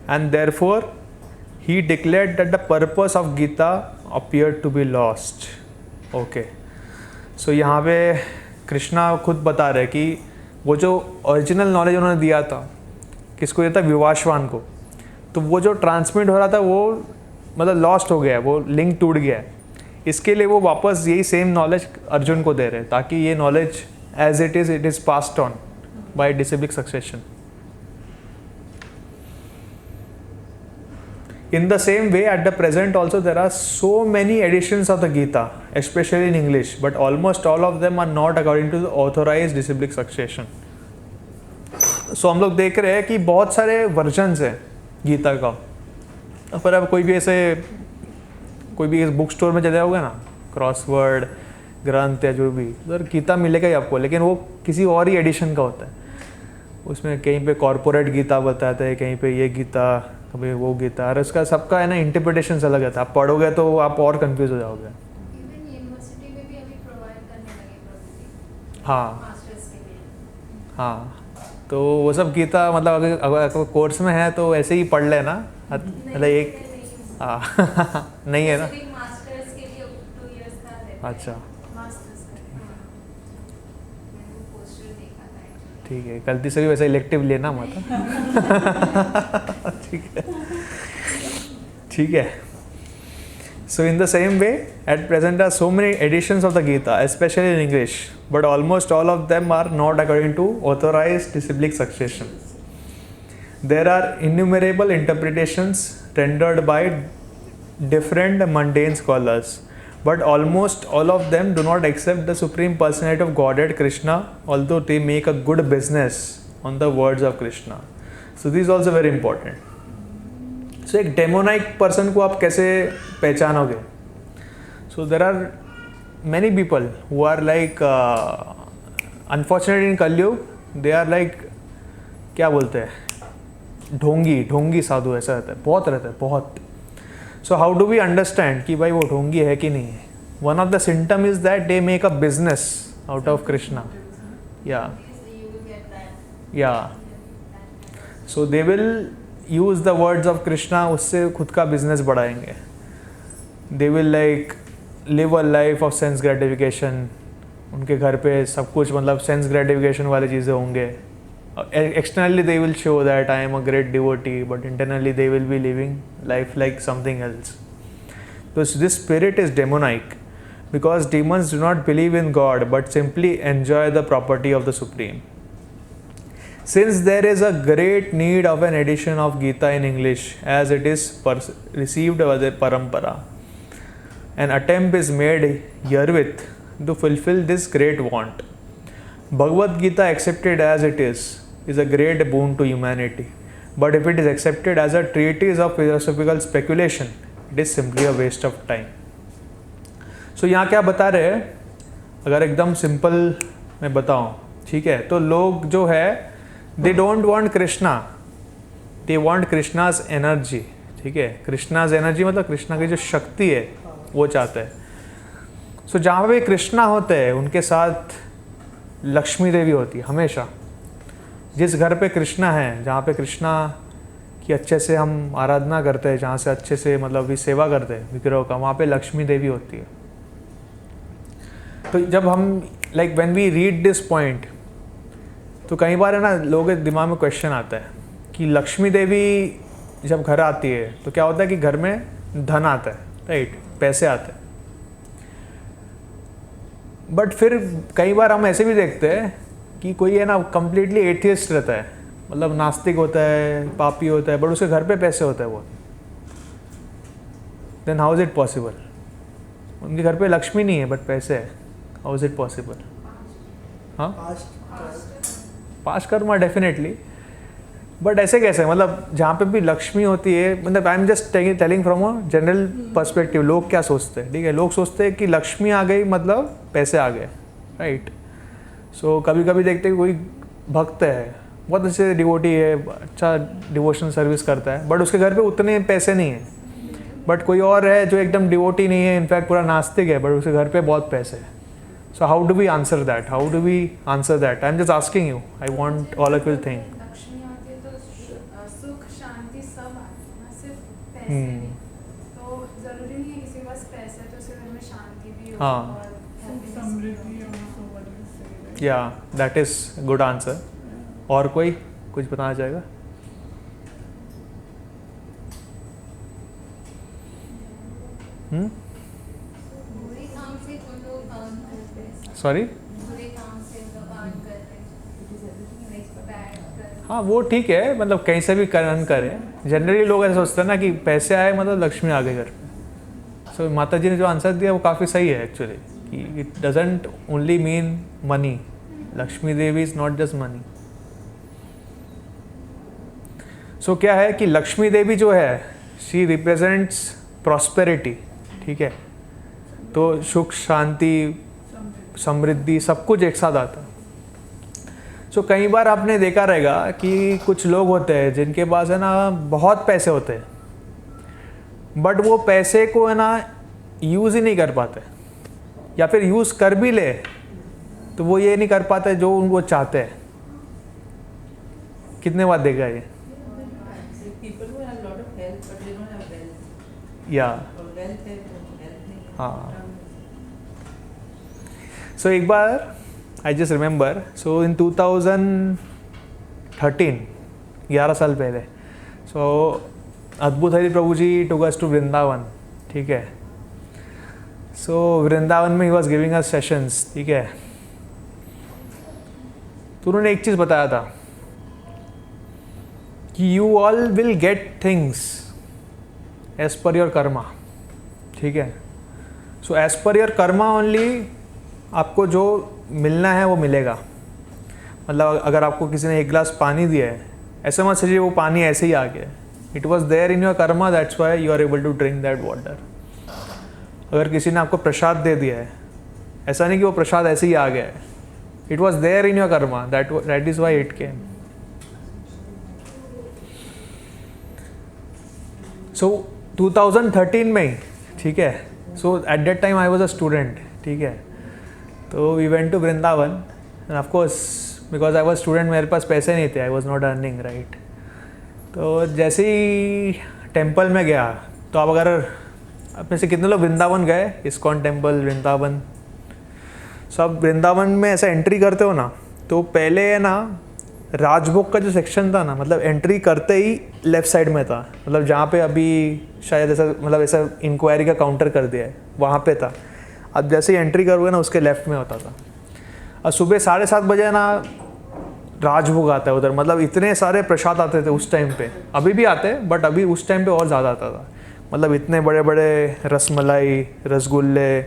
and therefore he declared that the purpose of Gita appeared to be lost. Okay. So यहाँ पे कृष्णा खुद बता रहे कि वो जो original knowledge उन्होंने दिया था, किसको दिया था? विवाशवान को। तो वो जो ट्रांसमिट हो रहा था वो मतलब लॉस्ट हो गया है, वो लिंक टूट गया है। इसके लिए वो वापस यही सेम नॉलेज अर्जुन को दे रहे हैं, ताकि ये knowledge as it is passed on by disciplic succession. In the same way, at the present also there are so many editions of the Gita, especially in English, but almost all of them are not according to the authorized disciplic succession. So हम लोग देख रहे हैं कि बहुत सारे versions हैं गीता का। पर अब कोई भी इस बुक स्टोर में चले जाओगे ना, क्रॉसवर्ड ग्रंथ या जो भी, उधर गीता मिलेगा ही आपको, लेकिन वो किसी और ही एडिशन का होता है। उसमें कहीं पे कॉर्पोरेट गीता बताते हैं, कहीं पे ये गीता, कभी वो गीता, और उसका सबका है ना इंटरप्रिटेशन अलग है। आप पढ़ोगे तो आप और कंफ्यूज हो जाओगे। इवन यूनिवर्सिटी में भी अभी प्रोवाइड करने लगे प्रॉपर्टी हाँ मास्टर्स के लिए। हाँ, तो वो सब गीता मतलब अगर कोर्स में है तो ऐसे ही पढ़ लेना, मतलब एक हाँ नहीं है ना। मास्टर्स के लिए 2 इयर्स का रहता है। अच्छा मास्टर्स का। हाँ। मैंने वो पोस्टर देखा था actually। ठीक है, गलती से भी वैसे इलेक्टिव लेना मत। ठीक है। So in the same way, at present there are so many editions of the Gita, especially in English, but almost all of them are not according to authorized disciplic succession. There are innumerable interpretations rendered by different mundane scholars, but almost all of them do not accept the Supreme Personality of Godhead Krishna, although they make a good business on the words of Krishna. So this is also very important. So एक डेमोनाइक person को आप कैसे पहचानोगे? So there are many people who are like unfortunate in Kaliyuga, they are like क्या बोलते हैं, ढोंगी साधु, ऐसा रहता है, बहुत रहता है, बहुत। So how do we understand कि भाई वो ढोंगी है कि नहीं है? One of the symptom is that they make a business out of Krishna. या so they will use the words of Krishna, उससे खुद का बिजनेस बढ़ाएंगे। They will like live a life of sense gratification. उनके घर पे सब कुछ मतलब सेंस ग्रेटिफिकेशन वाली चीज़ें होंगे। Externally they will show that I am a great devotee, but internally they will be living life like something else. तो this spirit is demoniac because demons do not believe in God but simply enjoy the property of the Supreme. Since there is a great need of an edition of Gita in English as it is received as a parampara, an attempt is made herewith to fulfill this great want. Bhagavad Gita accepted as it is a great boon to humanity, but if it is accepted as a treatise of philosophical speculation, it is simply a waste of time. So यहाँ क्या बता रहे हैं? अगर एकदम simple मैं बताऊँ, ठीक है, तो लोग जो है they don't want Krishna, they want Krishna's energy। ठीक है, Krishna's energy मतलब कृष्णा की जो शक्ति है वो चाहते हैं। सो जहाँ पे कृष्णा होते हैं उनके साथ लक्ष्मी देवी होती है हमेशा। जिस घर पे कृष्णा है, जहाँ पे कृष्णा की अच्छे से हम आराधना करते हैं, जहाँ से अच्छे से मतलब भी सेवा करते हैं विग्रहों का, वहाँ पे लक्ष्मी देवी होती है। तो जब हम like when we read this point, तो कई बार है ना लोगों के दिमाग में क्वेश्चन आता है कि लक्ष्मी देवी जब घर आती है तो क्या होता है कि घर में धन आता है, राइट, पैसे आते हैं। बट फिर कई बार हम ऐसे भी देखते हैं कि कोई है ना कंप्लीटली एथियस्ट रहता है, मतलब नास्तिक होता है, पापी होता है, बट उसके घर पे पैसे होता है वो। Then how is it possible? उनके घर पे लक्ष्मी नहीं है बट पैसे है, हाउ इज इट पॉसिबल? हाँ, पास कर्मा डेफिनेटली, बट ऐसे कैसे? मतलब जहाँ पे भी लक्ष्मी होती है, मतलब आई am just telling from a general perspective. लोग क्या सोचते हैं, ठीक है, लोग सोचते हैं कि लक्ष्मी आ गई मतलब पैसे आ गए, राइट। सो कभी कभी देखते हैं कोई भक्त है, बहुत अच्छे डिवोटी है, अच्छा डिवोशनल सर्विस करता है, बट उसके घर पे उतने पैसे नहीं हैं। बट कोई और है जो एकदम डिवोटी नहीं है, इनफैक्ट पूरा नास्तिक है, बट उसके घर पे बहुत पैसे हैं। So how do we answer that? How do we answer that? I am just asking you, I want all of you think. Lakshmi आती है तो सुख शांति सब आती है ना, सिर्फ पैसे नहीं। तो जरूरी नहीं है किसी के पास पैसे है तो उसके घर में शांति भी हो हाँ। और happiness भी समृद्धि हो। also what you say, right? या दैट इज़ गुड आंसर। और कोई कुछ बताना चाहेगा? बुरे काम से जो लोग अर्न करते हैं, सॉरी? बुरे काम से लोग अर्न करते हैं, लाइक बैड कर हाँ वो ठीक है, मतलब कहीं से भी अर्न करें। जनरली लोग ऐसा सोचते हैं ना कि पैसे आए मतलब लक्ष्मी आ गई घर पे। सो माता जी ने जो आंसर दिया वो काफ़ी सही है एक्चुअली, कि it doesn't only mean money. Lakshmi Devi is not just money. So क्या है कि लक्ष्मी देवी जो है, शी रिप्रेजेंट्स प्रॉस्पेरिटी, ठीक है। तो सुख शांति समृद्धि सब कुछ एक साथ आता है। सो कई बार आपने देखा रहेगा कि कुछ लोग होते हैं जिनके पास है ना बहुत पैसे होते हैं, बट वो पैसे को है ना यूज़ ही नहीं कर पाते, या फिर यूज़ कर भी ले तो वो ये नहीं कर पाते जो उनको चाहते हैं। कितने बार देखा ये? People who have a lot of health but they don't have wealth. या और wealth है तो health नहीं है. हाँ। सो एक बार आई जस्ट रिमेंबर, सो इन 2013, 11 साल पहले, so Adbhut Hari Prabhu ji took us to Vrindavan, ठीक है। सो वृंदावन में he was giving us sessions, ठीक है। तो उन्होंने एक चीज़ बताया था कि you all will get things as per your karma, ठीक है। So as per your karma only आपको जो मिलना है वो मिलेगा। मतलब अगर आपको किसी ने एक गिलास पानी दिया है, ऐसे मत समझिए वो पानी ऐसे ही आ गया। It was there in your karma, that's why you are able to drink that water. अगर किसी ने आपको प्रसाद दे दिया है, ऐसा नहीं कि वो प्रसाद ऐसे ही आ गया है, it was there in your karma, that is why it came. So 2013 में ही, ठीक है। So at that time I was a student, ठीक है। तो we went to Vrindavan and of course because I was student, मेरे पास पैसे नहीं थे, I was not earning, right. तो जैसे ही टेम्पल में गया, तो आप अगर अपने से कितने लोग वृंदावन गए, इस्कॉन टेम्पल वृंदावन, सब वृंदावन में ऐसा एंट्री करते हो ना, तो पहले है ना राजभोग का जो सेक्शन था ना, मतलब एंट्री करते ही लेफ़्ट साइड में था, मतलब जहाँ पे अभी शायद ऐसा मतलब ऐसा इंक्वायरी का काउंटर कर दिया है, वहाँ पे था। अब जैसे ही एंट्री करोगे ना, उसके लेफ़्ट में होता था। और सुबह 7:30 बजे ना राजभोग आता है उधर, मतलब इतने सारे प्रसाद आते थे उस टाइम पे, अभी भी आते हैं बट अभी उस टाइम पे और ज़्यादा आता था। मतलब इतने बड़े बड़े रसमलाई, रसगुल्ले,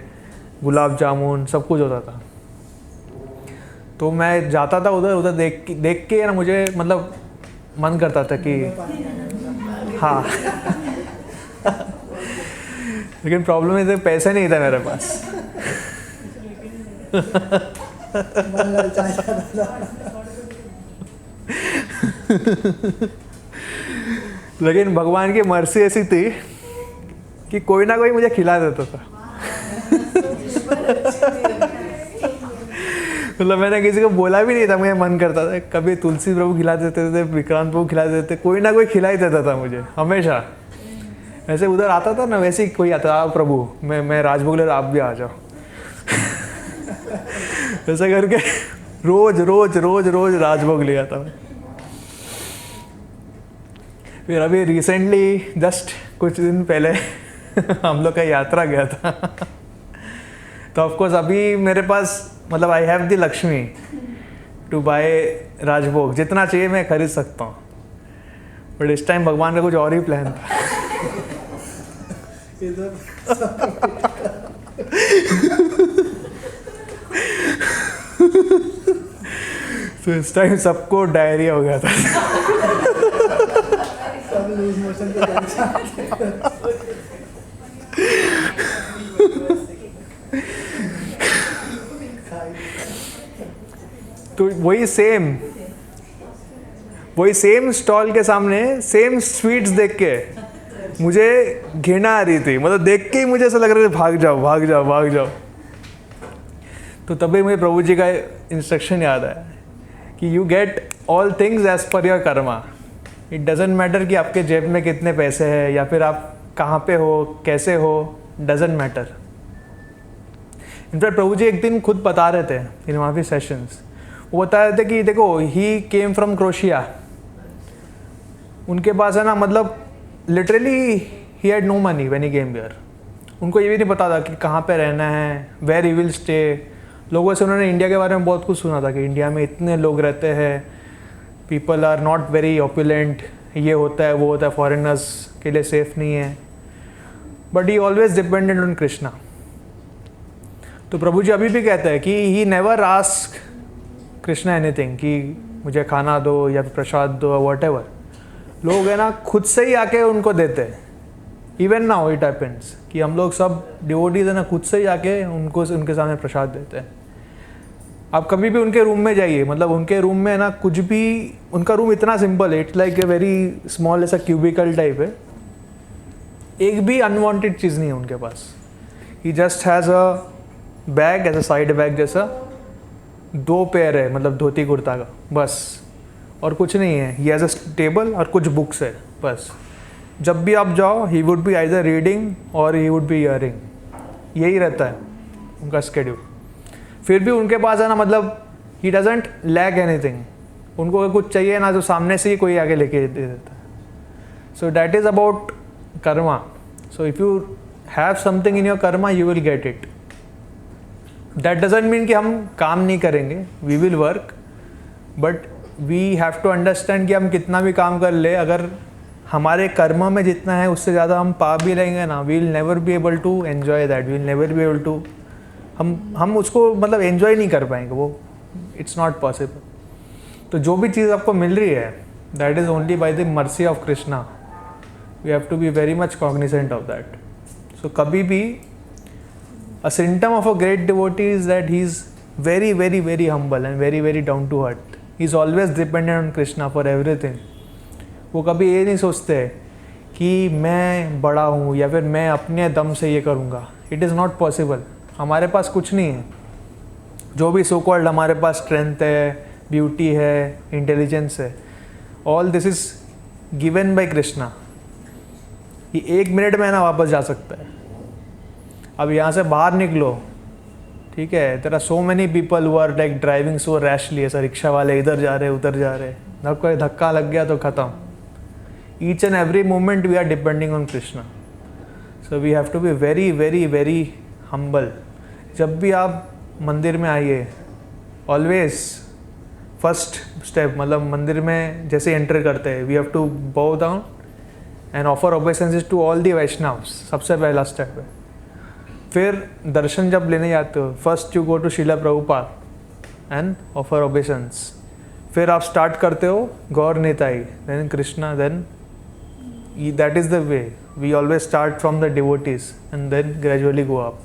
गुलाब जामुन सब कुछ होता था। तो मैं जाता था उधर देख के ना, मुझे मतलब मन करता था कि हाँ लेकिन प्रॉब्लम है पैसे नहीं था मेरे पास। मन ललचा जाता था। लेकिन भगवान की मर्जी ऐसी थी कि कोई ना कोई मुझे खिला देता था। मतलब मैंने किसी को बोला भी नहीं था, मुझे मन करता था। कभी तुलसी प्रभु खिला देते थे, विक्रांत प्रभु खिला देते, कोई ना कोई खिला ही देता था मुझे हमेशा। ऐसे उधर आता था ना, वैसे ही कोई आता, आप प्रभु मैं राजभोग ले रहा, आप भी आ जाओ। ऐसा करके रोज रोज रोज रोज राजभोग लिया था मैं। फिर अभी रिसेंटली जस्ट कुछ दिन पहले हम लोग का यात्रा गया था। तो ऑफकोर्स अभी मेरे पास मतलब I have the Lakshmi to buy Rajbhog, जितना चाहिए मैं खरीद सकता हूँ। बट इस टाइम भगवान का कुछ और ही प्लान था। इधर तो इस टाइम सबको डायरिया हो गया था। सब लूज मोशन पे तो वही सेम स्टॉल के सामने सेम स्वीट्स देख के मुझे घृणा आ रही थी, मतलब देख के ही मुझे ऐसा लग रहा था भाग जाओ भाग जाओ भाग जाओ। तो तभी मुझे प्रभु जी का इंस्ट्रक्शन याद आया कि you get all things as per your karma. It doesn't matter कि आपके जेब में कितने पैसे हैं या फिर आप कहाँ पे हो कैसे हो, डजेंट मैटर। इनफैक्ट प्रभु जी एक दिन खुद बता रहे थे इन वन ऑफ सेशंस, वो बता रहे थे कि देखो ही केम फ्रॉम क्रोशिया, उनके पास है ना, मतलब literally he had no money when he came here. उनको ये भी नहीं पता था कि कहाँ पे रहना है, वेयर ही विल स्टे। लोगों से उन्होंने इंडिया के बारे में बहुत कुछ सुना था कि इंडिया में इतने लोग रहते हैं, people are not very opulent, ये होता है वो होता है, फॉरेनर्स के लिए सेफ नहीं है। But he always dependent on Krishna. तो प्रभु जी अभी भी कहते हैं कि he never ask Krishna anything कि मुझे खाना दो या फिर प्रसाद दो, वॉट एवर। लोग है ना खुद से ही आके उनको देते हैं। इवन नाउ इट हैपेंस कि हम लोग सब डिवोटीज है ना खुद से ही आके उनको उनके सामने प्रसाद देते हैं। आप कभी भी उनके रूम में जाइए, मतलब उनके रूम में ना कुछ भी, उनका रूम इतना सिंपल है, it's like a very small ऐसा क्यूबिकल टाइप है, एक भी अनवांटेड चीज़ नहीं है उनके पास। ही जस्ट हैज़ अ बैग, ऐसा साइड बैग जैसा, 2 पेयर है मतलब धोती कुर्ता का बस, और कुछ नहीं है। ही हैज़ अ टेबल और कुछ बुक्स है बस। जब भी आप जाओ he would be either reading और ही वुड बी हियरिंग, यही रहता है उनका स्केड्यूल। फिर भी उनके पास है ना, मतलब ही डजेंट लैक एनीथिंग। उनको अगर कुछ चाहिए ना तो सामने से ही कोई आके लेके दे देता है। So that is about karma. So if you have something in your karma you will get it. That doesn't mean कि हम काम नहीं करेंगे, we will work, but we have to understand कि हम कितना भी काम कर ले, अगर हमारे कर्म में जितना है उससे ज़्यादा हम पा भी लेंगे ना, we will never be able to enjoy that, we will never be able to, हम उसको मतलब एन्जॉय नहीं कर पाएंगे, वो इट्स नॉट पॉसिबल। तो जो भी चीज़ आपको मिल रही है that is only by the mercy of Krishna. We have to be very much cognizant of that. So कभी भी a symptom of a great devotee is that he is very very very humble and very very down to earth. He is always dependent on Krishna for everything. वो कभी ये नहीं सोचते कि मैं बड़ा हूँ या फिर मैं अपने दम से ये करूँगा। It is not possible. हमारे पास कुछ नहीं है। जो भी सो कॉल्ड हमारे पास स्ट्रेंथ है, ब्यूटी है, इंटेलिजेंस है, all this is given by Krishna. ये 1 मिनट में ना वापस जा सकता है। अब यहाँ से बाहर निकलो, ठीक है, तेरा so many people who are like driving so rashly, ऐसा रिक्शा वाले इधर जा रहे उधर जा रहे, धक्का लग गया तो ख़त्म। Each and every moment we are depending on Krishna. So we have to be very very very humble. जब भी आप मंदिर में आइए, ऑलवेज फर्स्ट स्टेप, मतलब मंदिर में जैसे एंटर करते हैं, we have to bow down and offer obeisances to all the Vaishnavs. सबसे पहला स्टेप है। फिर दर्शन जब लेने जाते हो, first you go to Srila Prabhupada and offer obeisance. फिर आप स्टार्ट करते हो Gaur Nitai, then Krishna, then that is the way. We always start from the devotees and then gradually go up.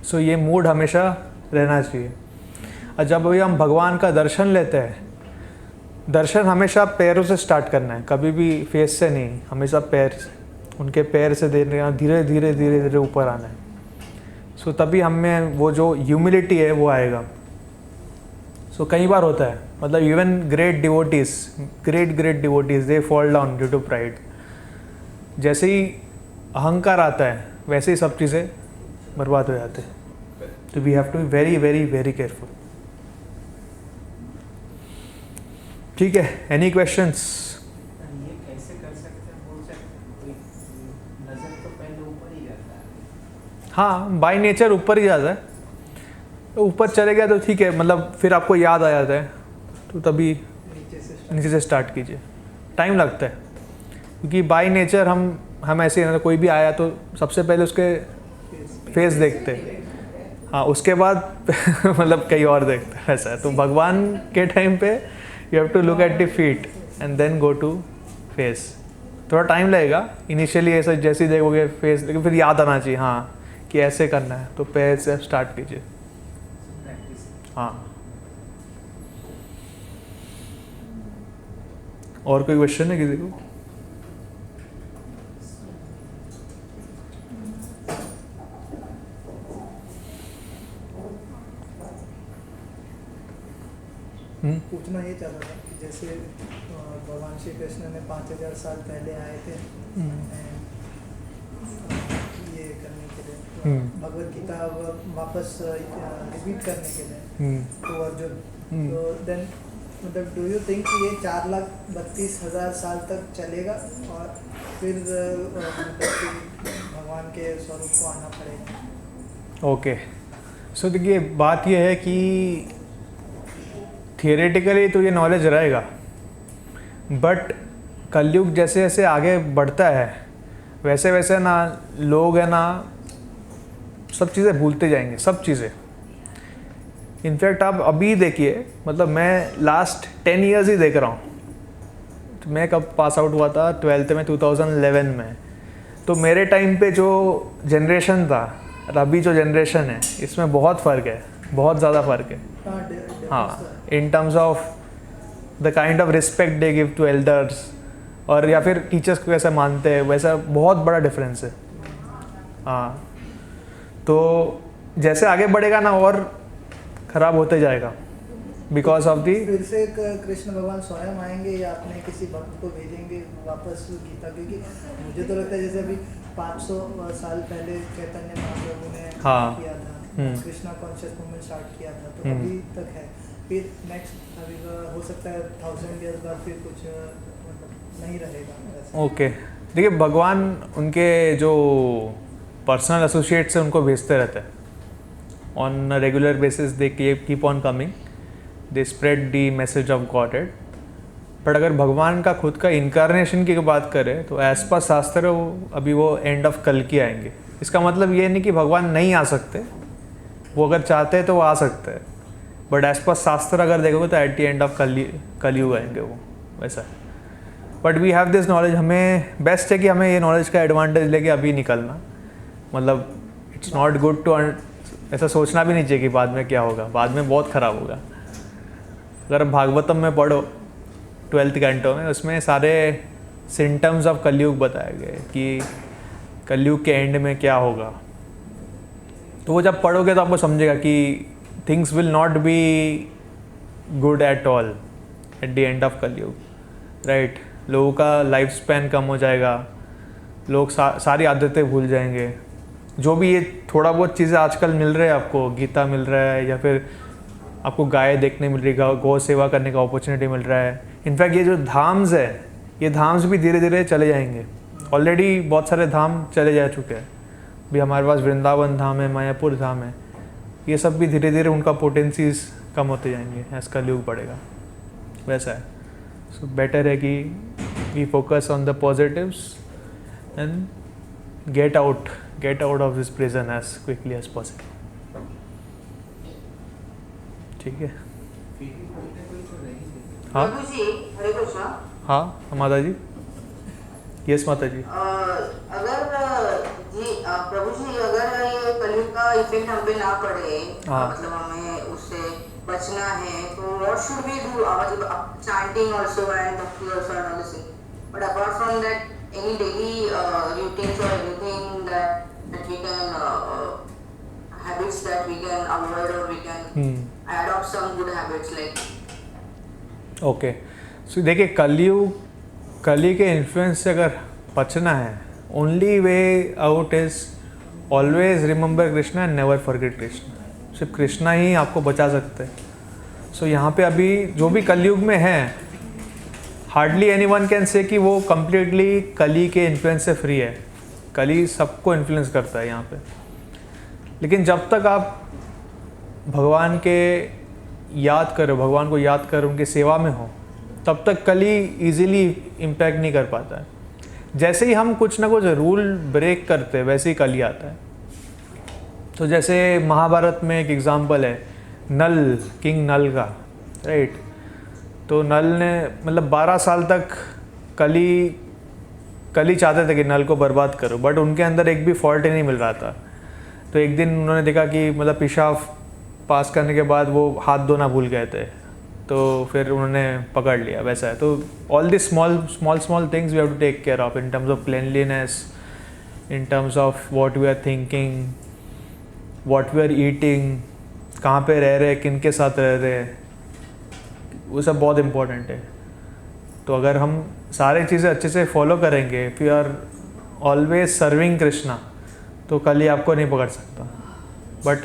So ये मूड हमेशा रहना चाहिए। और जब भी हम भगवान का दर्शन लेते हैं, दर्शन हमेशा पैरों से स्टार्ट करना है, कभी भी फेस से नहीं, हमेशा पैर से। उनके पैर से धीरे धीरे धीरे धीरे ऊपर आना है। सो तभी हमें वो जो ह्यूमिलिटी है वो आएगा। सो कई बार होता है, मतलब even great devotees they fall down due to pride. जैसे ही अहंकार आता है वैसे ही सब चीज़ें बर्बाद हो जाते हैं। तो we have to be very very very careful. ठीक है, एनी क्वेश्चंस? ये कैसे कर सकते हैं, बोल सकते हैं? नजर तो पहले ऊपर ही जाता है। हाँ, बाय नेचर ऊपर ही जाता है। तो ऊपर चले गया तो ठीक है, मतलब फिर आपको याद आ जाता है, तो तभी नीचे से स्टार्ट कीजिए। टाइम लगता है क्योंकि बाय नेचर हम ऐसे हैं, कोई भी आया तो सबसे पहले उसके फेस देखते हैं, हाँ, उसके बाद मतलब कहीं और देखते हैं, ऐसा है। तो भगवान के टाइम पे you have to look at the feet and then go to face. थोड़ा टाइम लगेगा इनिशियली, ऐसा जैसे ही देखोगे फेस, लेकिन फिर याद आना चाहिए हाँ कि ऐसे करना है, तो पैर से स्टार्ट कीजिए। हाँ, और कोई क्वेश्चन है किसी को? पूछना ये चाहता था कि जैसे भगवान श्री कृष्ण ने 5000 साल पहले आए थे and, ये करने के लिए भगवत गीता वापस रिपीट करने के लिए तो अर्जुन तो देन मतलब डू यू थिंक ये 4,32,000 साल तक चलेगा और फिर मतलब कि भगवान के स्वरूप को आना पड़ेगा? ओके, सो देखिए बात ये है कि थियोरेटिकली तो ये नॉलेज रहेगा, बट कलयुग जैसे जैसे आगे बढ़ता है वैसे वैसे ना लोग है ना सब चीज़ें भूलते जाएंगे, सब चीज़ें। इनफैक्ट आप अभी देखिए, मतलब मैं लास्ट 10 इयर्स ही देख रहा हूँ। तो मैं कब पास आउट हुआ था 12th में 2011 में, तो मेरे टाइम पे जो जनरेशन था और अभी जो जनरेशन है इसमें बहुत फ़र्क है, बहुत ज़्यादा फ़र्क है। हाँ, in terms of the kind of respect they give to elders, और या फिर टीचर्स को कैसे मानते हैं, वैसा बहुत बड़ा डिफरेंस है। हाँ, तो जैसे आगे बढ़ेगा ना और ख़राब होते जाएगा बिकॉज ऑफ दी। फिर से कृष्ण भगवान स्वयं आएंगे या अपने किसी भक्त को भेजेंगे वापस गीता? क्योंकि मुझे तो लगता है जैसे अभी 500 साल पहले चैतन्य महाप्रभु ने किया था, कृष्णा कॉन्शियस मूवमेंट स्टार्ट किया था, तो अभी तक है। फिर नेक्स्ट अभी हो सकता है 1000 ईयर्स बाद फिर कुछ मतलब नहीं रहेगा। ओके, देखिए भगवान उनके जो पर्सनल एसोसिएट्स हैं उनको भेजते रहते हैं on regular basis. They keep on coming, they spread the message of God head. But अगर भगवान का खुद का इनकारनेशन की बात करें तो एज पर शास्त्र अभी वो एंड ऑफ कल की आएंगे। इसका मतलब ये नहीं कि भगवान नहीं आ सकते, वो अगर चाहते हैं तो वो आ सकते हैं, बट एज पर शास्त्र अगर देखोगे तो एट द एंड ऑफ कलयुग आएंगे वो, वैसा। But we have this knowledge, हमें बेस्ट है कि हमें ये नॉलेज का एडवांटेज लेके अभी निकलना। मतलब इट्स नॉट गुड टू, ऐसा सोचना भी नहीं चाहिए कि बाद में क्या होगा, बाद में बहुत ख़राब होगा। अगर भागवतम में पढ़ो 12th कैंटो में, उसमें सारे सिम्टम्स ऑफ कलयुग बताए गए कि कलयुग के एंड में क्या होगा। तो वो जब पढ़ोगे तो आपको समझेगा कि things will not be good at all at the end of कलयुग, राइट। लोगों का लाइफ स्पैन कम हो जाएगा, लोग सारी आदतें भूल जाएंगे। जो भी ये थोड़ा बहुत चीज़ें आजकल मिल रहे हैं आपको, गीता मिल रहा है या फिर आपको गाय देखने मिल रही है, गौ सेवा करने का अपॉर्चुनिटी मिल रहा है। इनफैक्ट ये जो धाम्स है, ये धाम्स भी धीरे धीरे चले जाएंगे। ऑलरेडी बहुत सारे धाम चले जा चुके हैं। भी हमारे पास वृंदावन धाम है, मायापुर धाम है, ये सब भी धीरे धीरे उनका पोटेंसीज कम होते जाएंगे एज कलयुग बढ़ेगा, वैसा है। सो बेटर है कि we focus on the positives and get out of this prison as quickly as possible. ठीक है। हाँ प्रभु जी, हरे कृष्णा। हाँ माता जी, यस माता जी। अगर जी प्रभु जी, अगर ये कलयुग का इफेक्ट हम पे ना पड़े, मतलब हमें उससे बचना है, तो व्हाट शुड वी डू? मतलब chanting also and bhakti also and all this, but apart from that any daily routines और anything that we can habits that we can avoid or we can adopt some good habits like. Okay, so देखिए कली के influence से अगर बचना है, only way out is always remember Krishna and never forget Krishna. सिर्फ कृष्णा ही आपको बचा सकते हैं। सो यहाँ पे अभी जो भी कलयुग में है, हार्डली एनीवन कैन से कि वो कम्प्लीटली कली के इन्फ्लुएंस से फ्री है। कली सबको इन्फ्लुएंस करता है यहाँ पे। लेकिन जब तक आप भगवान के याद करो, भगवान को याद करो, उनकी सेवा में हो, तब तक कली इजीली इम्पैक्ट नहीं कर पाता है। जैसे ही हम कुछ ना कुछ रूल ब्रेक करते हैं, वैसे ही कली आता है। तो जैसे महाभारत में एक एग्जाम्पल है नल, किंग नल का, राइट। तो नल ने मतलब 12 साल तक कली चाहते थे कि नल को बर्बाद करो, बट उनके अंदर एक भी फॉल्ट ही नहीं मिल रहा था। तो एक दिन उन्होंने देखा कि मतलब पेशाब पास करने के बाद वो हाथ धोना भूल गए थे, तो फिर उन्होंने पकड़ लिया, वैसा है। तो all this small things we have to take care of in terms of cleanliness, in terms of what we are thinking, what we are eating, कहाँ पे रह रहे, किन के साथ रह रहे, वो सब बहुत इम्पोर्टेंट है। तो अगर हम सारे चीज़ें अच्छे से फॉलो करेंगे, if you are always serving Krishna, तो कल ही आपको नहीं पकड़ सकता। बट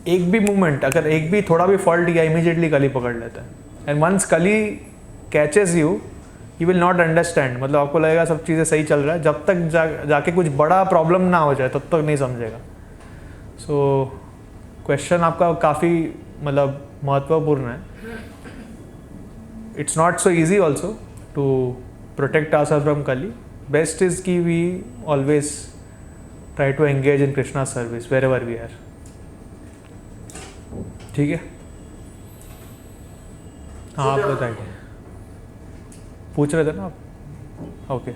एक भी मोमेंट, अगर एक भी थोड़ा भी फॉल्ट किया, इमीडिएटली कल ही पकड़ लेता है। एंड वंस कल he catches you will not understand, मतलब आपको लगेगा सब चीज़ें सही चल रहा है, जब तक जाके कुछ बड़ा प्रॉब्लम ना हो जाए तब तक नहीं समझेगा। सो क्वेश्चन आपका काफ़ी मतलब महत्वपूर्ण है। It's not so easy also to protect ourselves from Kali. Best is कि we always try to engage in Krishna service wherever we are. ठीक है, हाँ आप बताइए, पूछ रहे थे ना आप? ओके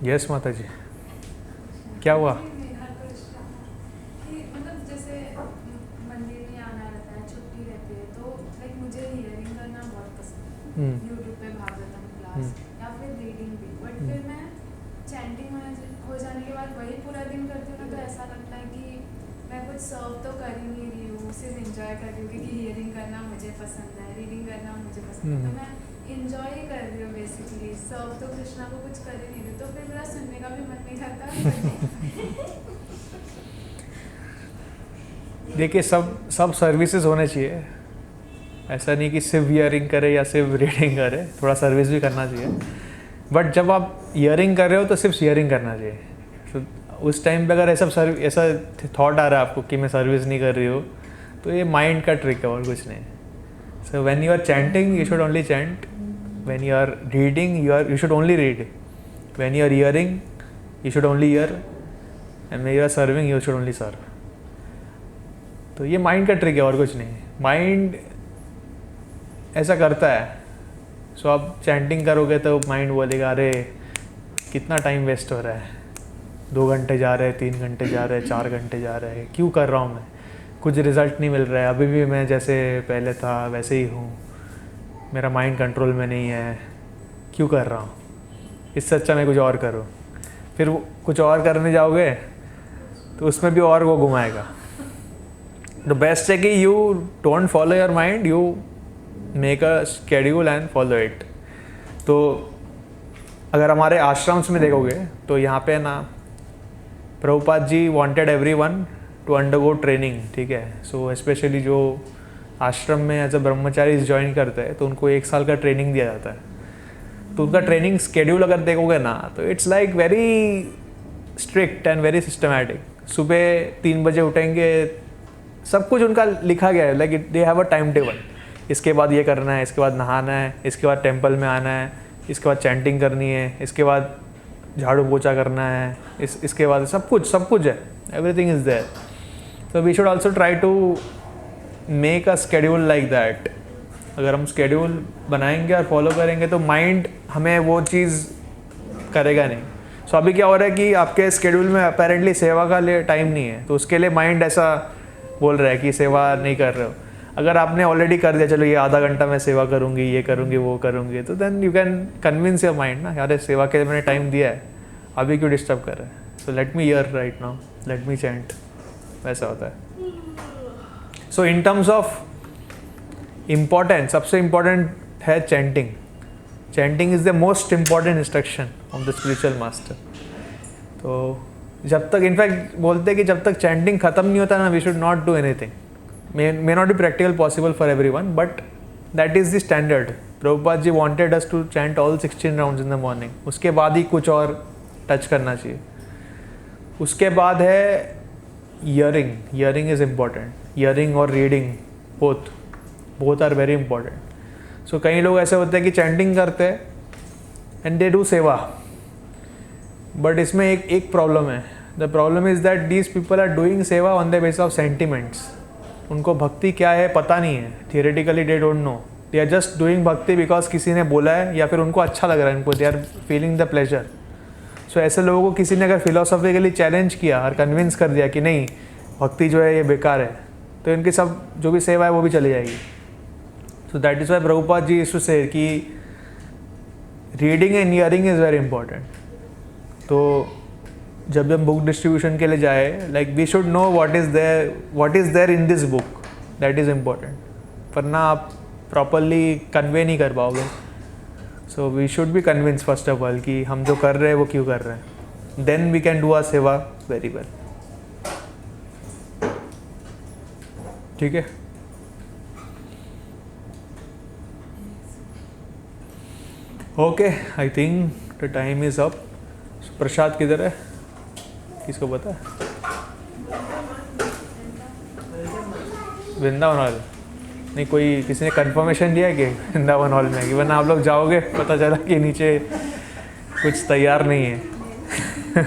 यस माता जी, क्या हुआ? मेरा क्वेश्चन कि मतलब जैसे मंदिर में आना रहता है, छुट्टी रहती है, तो लाइक मुझे हियरिंग करना बहुत पसंद है, यूट्यूब पे भागवतम क्लास या फिर रीडिंग भी। बट फिर मैं चैंटिंग हो जाने के बाद वही पूरा दिन करती हूँ ना, तो ऐसा लगता है कि मैं कुछ सर्व तो कर ही नहीं रही हूँ, सिर्फ इंजॉय कर रही हूँ, क्योंकि हियरिंग करना मुझे पसंद है, रीडिंग करना मुझे पसंद है, तो मैं इंजॉय ही कर रही हूँ बेसिकली। सर्व तो कृष्णा को कुछ कर ही नहीं रही, तो फिर मेरा सुनने का भी मन नहीं करता। देखिए, सब सर्विसेज होने चाहिए, ऐसा नहीं कि सिर्फ ईयरिंग करे या सिर्फ रीडिंग करे, थोड़ा सर्विस भी करना चाहिए। बट जब आप ईयरिंग कर रहे हो तो सिर्फ ईयरिंग करना चाहिए। तो उस टाइम पे अगर ऐसा थॉट आ रहा है आपको कि मैं सर्विस नहीं कर रही हूँ, तो ये माइंड का ट्रिक है और कुछ नहीं। So when you are chanting you should only chant, when you are reading you should only read, when you are hearing you should only hear, and when you are serving you should only serve. तो ये mind का trick है और कुछ नहीं। Mind ऐसा करता है। सो आप चैंटिंग करोगे तो माइंड बोलेगा अरे कितना टाइम वेस्ट हो रहा है, 2 घंटे जा रहे हैं, 3 घंटे जा रहे हैं, 4 घंटे जा रहे हैं, क्यों कर रहा हूँ मैं, कुछ रिज़ल्ट नहीं मिल रहा है, अभी भी मैं जैसे पहले था वैसे ही हूँ, मेरा माइंड कंट्रोल में नहीं है, क्यों कर रहा हूँ, इससे अच्छा मैं कुछ और करूँ। फिर कुछ और करने जाओगे तो उसमें भी और वो घुमाएगा। द बेस्ट है कि you don't follow your mind, you make a schedule and follow it. तो अगर हमारे आश्रम्स में देखोगे तो यहाँ पे ना Prabhupada ji wanted everyone to undergo training, ठीक है। सो स्पेशली जो आश्रम में एज अ ब्रह्मचारी ज्वाइन करते हैं तो उनको 1 साल का ट्रेनिंग दिया जाता है। तो उनका ट्रेनिंग स्केड्यूल अगर देखोगे ना तो it's like very strict and very systematic. सुबह 3 बजे उठेंगे, सब कुछ उनका लिखा गया है, like they have a time table. इसके बाद ये करना है, इसके बाद नहाना है, इसके बाद टेंपल में आना है, इसके बाद चैंटिंग करनी है, इसके बाद झाड़ू पोछा करना है, इसके बाद सब कुछ है, everything is there. So we should also try to make a schedule like that. अगर हम स्केड्यूल बनाएंगे और फॉलो करेंगे तो माइंड हमें वो चीज़ करेगा नहीं। सो अभी क्या हो रहा है कि आपके स्केड्यूल में अपेरेंटली सेवा का लिए टाइम नहीं है, तो उसके लिए माइंड ऐसा बोल रहा है कि सेवा नहीं कर रहे हो। अगर आपने ऑलरेडी कर दिया, चलो ये आधा घंटा मैं सेवा करूँगी, ये करूँगी, वो करूँगी, तो then you can convince your mind ना, यार सेवा के लिए मैंने टाइम दिया है, अभी क्यों डिस्टर्ब कर रहा है, so let me year right now, let me chant, वैसा होता है। सो इन टर्म्स ऑफ इम्पॉर्टेंट, सबसे इम्पॉर्टेंट है chanting. Chanting is the most important instruction of the spiritual master. तो जब तक, इनफैक्ट बोलते हैं कि जब तक चैंटिंग ख़त्म नहीं होता ना, we should not do anything. may not be practical possible for everyone, but that is the standard. Prabhupada ji wanted us to chant all 16 rounds in the morning. उसके बाद ही कुछ और टच करना चाहिए। उसके बाद है hearing. Hearing is important. Hearing और reading both are very important. So कई लोग ऐसे होते हैं कि चैंटिंग करते हैं and they do seva, but इसमें एक प्रॉब्लम है। The problem is that these people are doing seva on the base of sentiments. उनको भक्ति क्या है पता नहीं है, theoretically they don't know, they are just doing bhakti because किसी ने बोला है या फिर उनको अच्छा लग रहा है, उनको they are feeling the pleasure. So ऐसे लोगों को किसी ने अगर फिलोसॉफिकली चैलेंज किया और कन्विंस कर दिया कि नहीं भक्ति जो है ये बेकार है, तो इनकी सब जो भी सेवा है वो भी चली जाएगी। So that is why Prabhupada ji इसु से कि reading and hearing is very important. तो जब हम बुक डिस्ट्रीब्यूशन के लिए जाए, like we should know what is there in this book, that is important, वरना आप प्रॉपरली कन्वे नहीं कर पाओगे। So we should be convince first of all कि हम जो कर रहे हैं वो क्यों कर रहे हैं, then we can do our seva very well. ठीक है, okay, I think the time is up. प्रसाद किधर है, किसको पता है? वृंदावन हॉल नहीं, कोई किसी ने कंफर्मेशन दिया कि वृंदावन हॉल में, कि वरना आप लोग जाओगे पता चला कि नीचे कुछ तैयार नहीं है।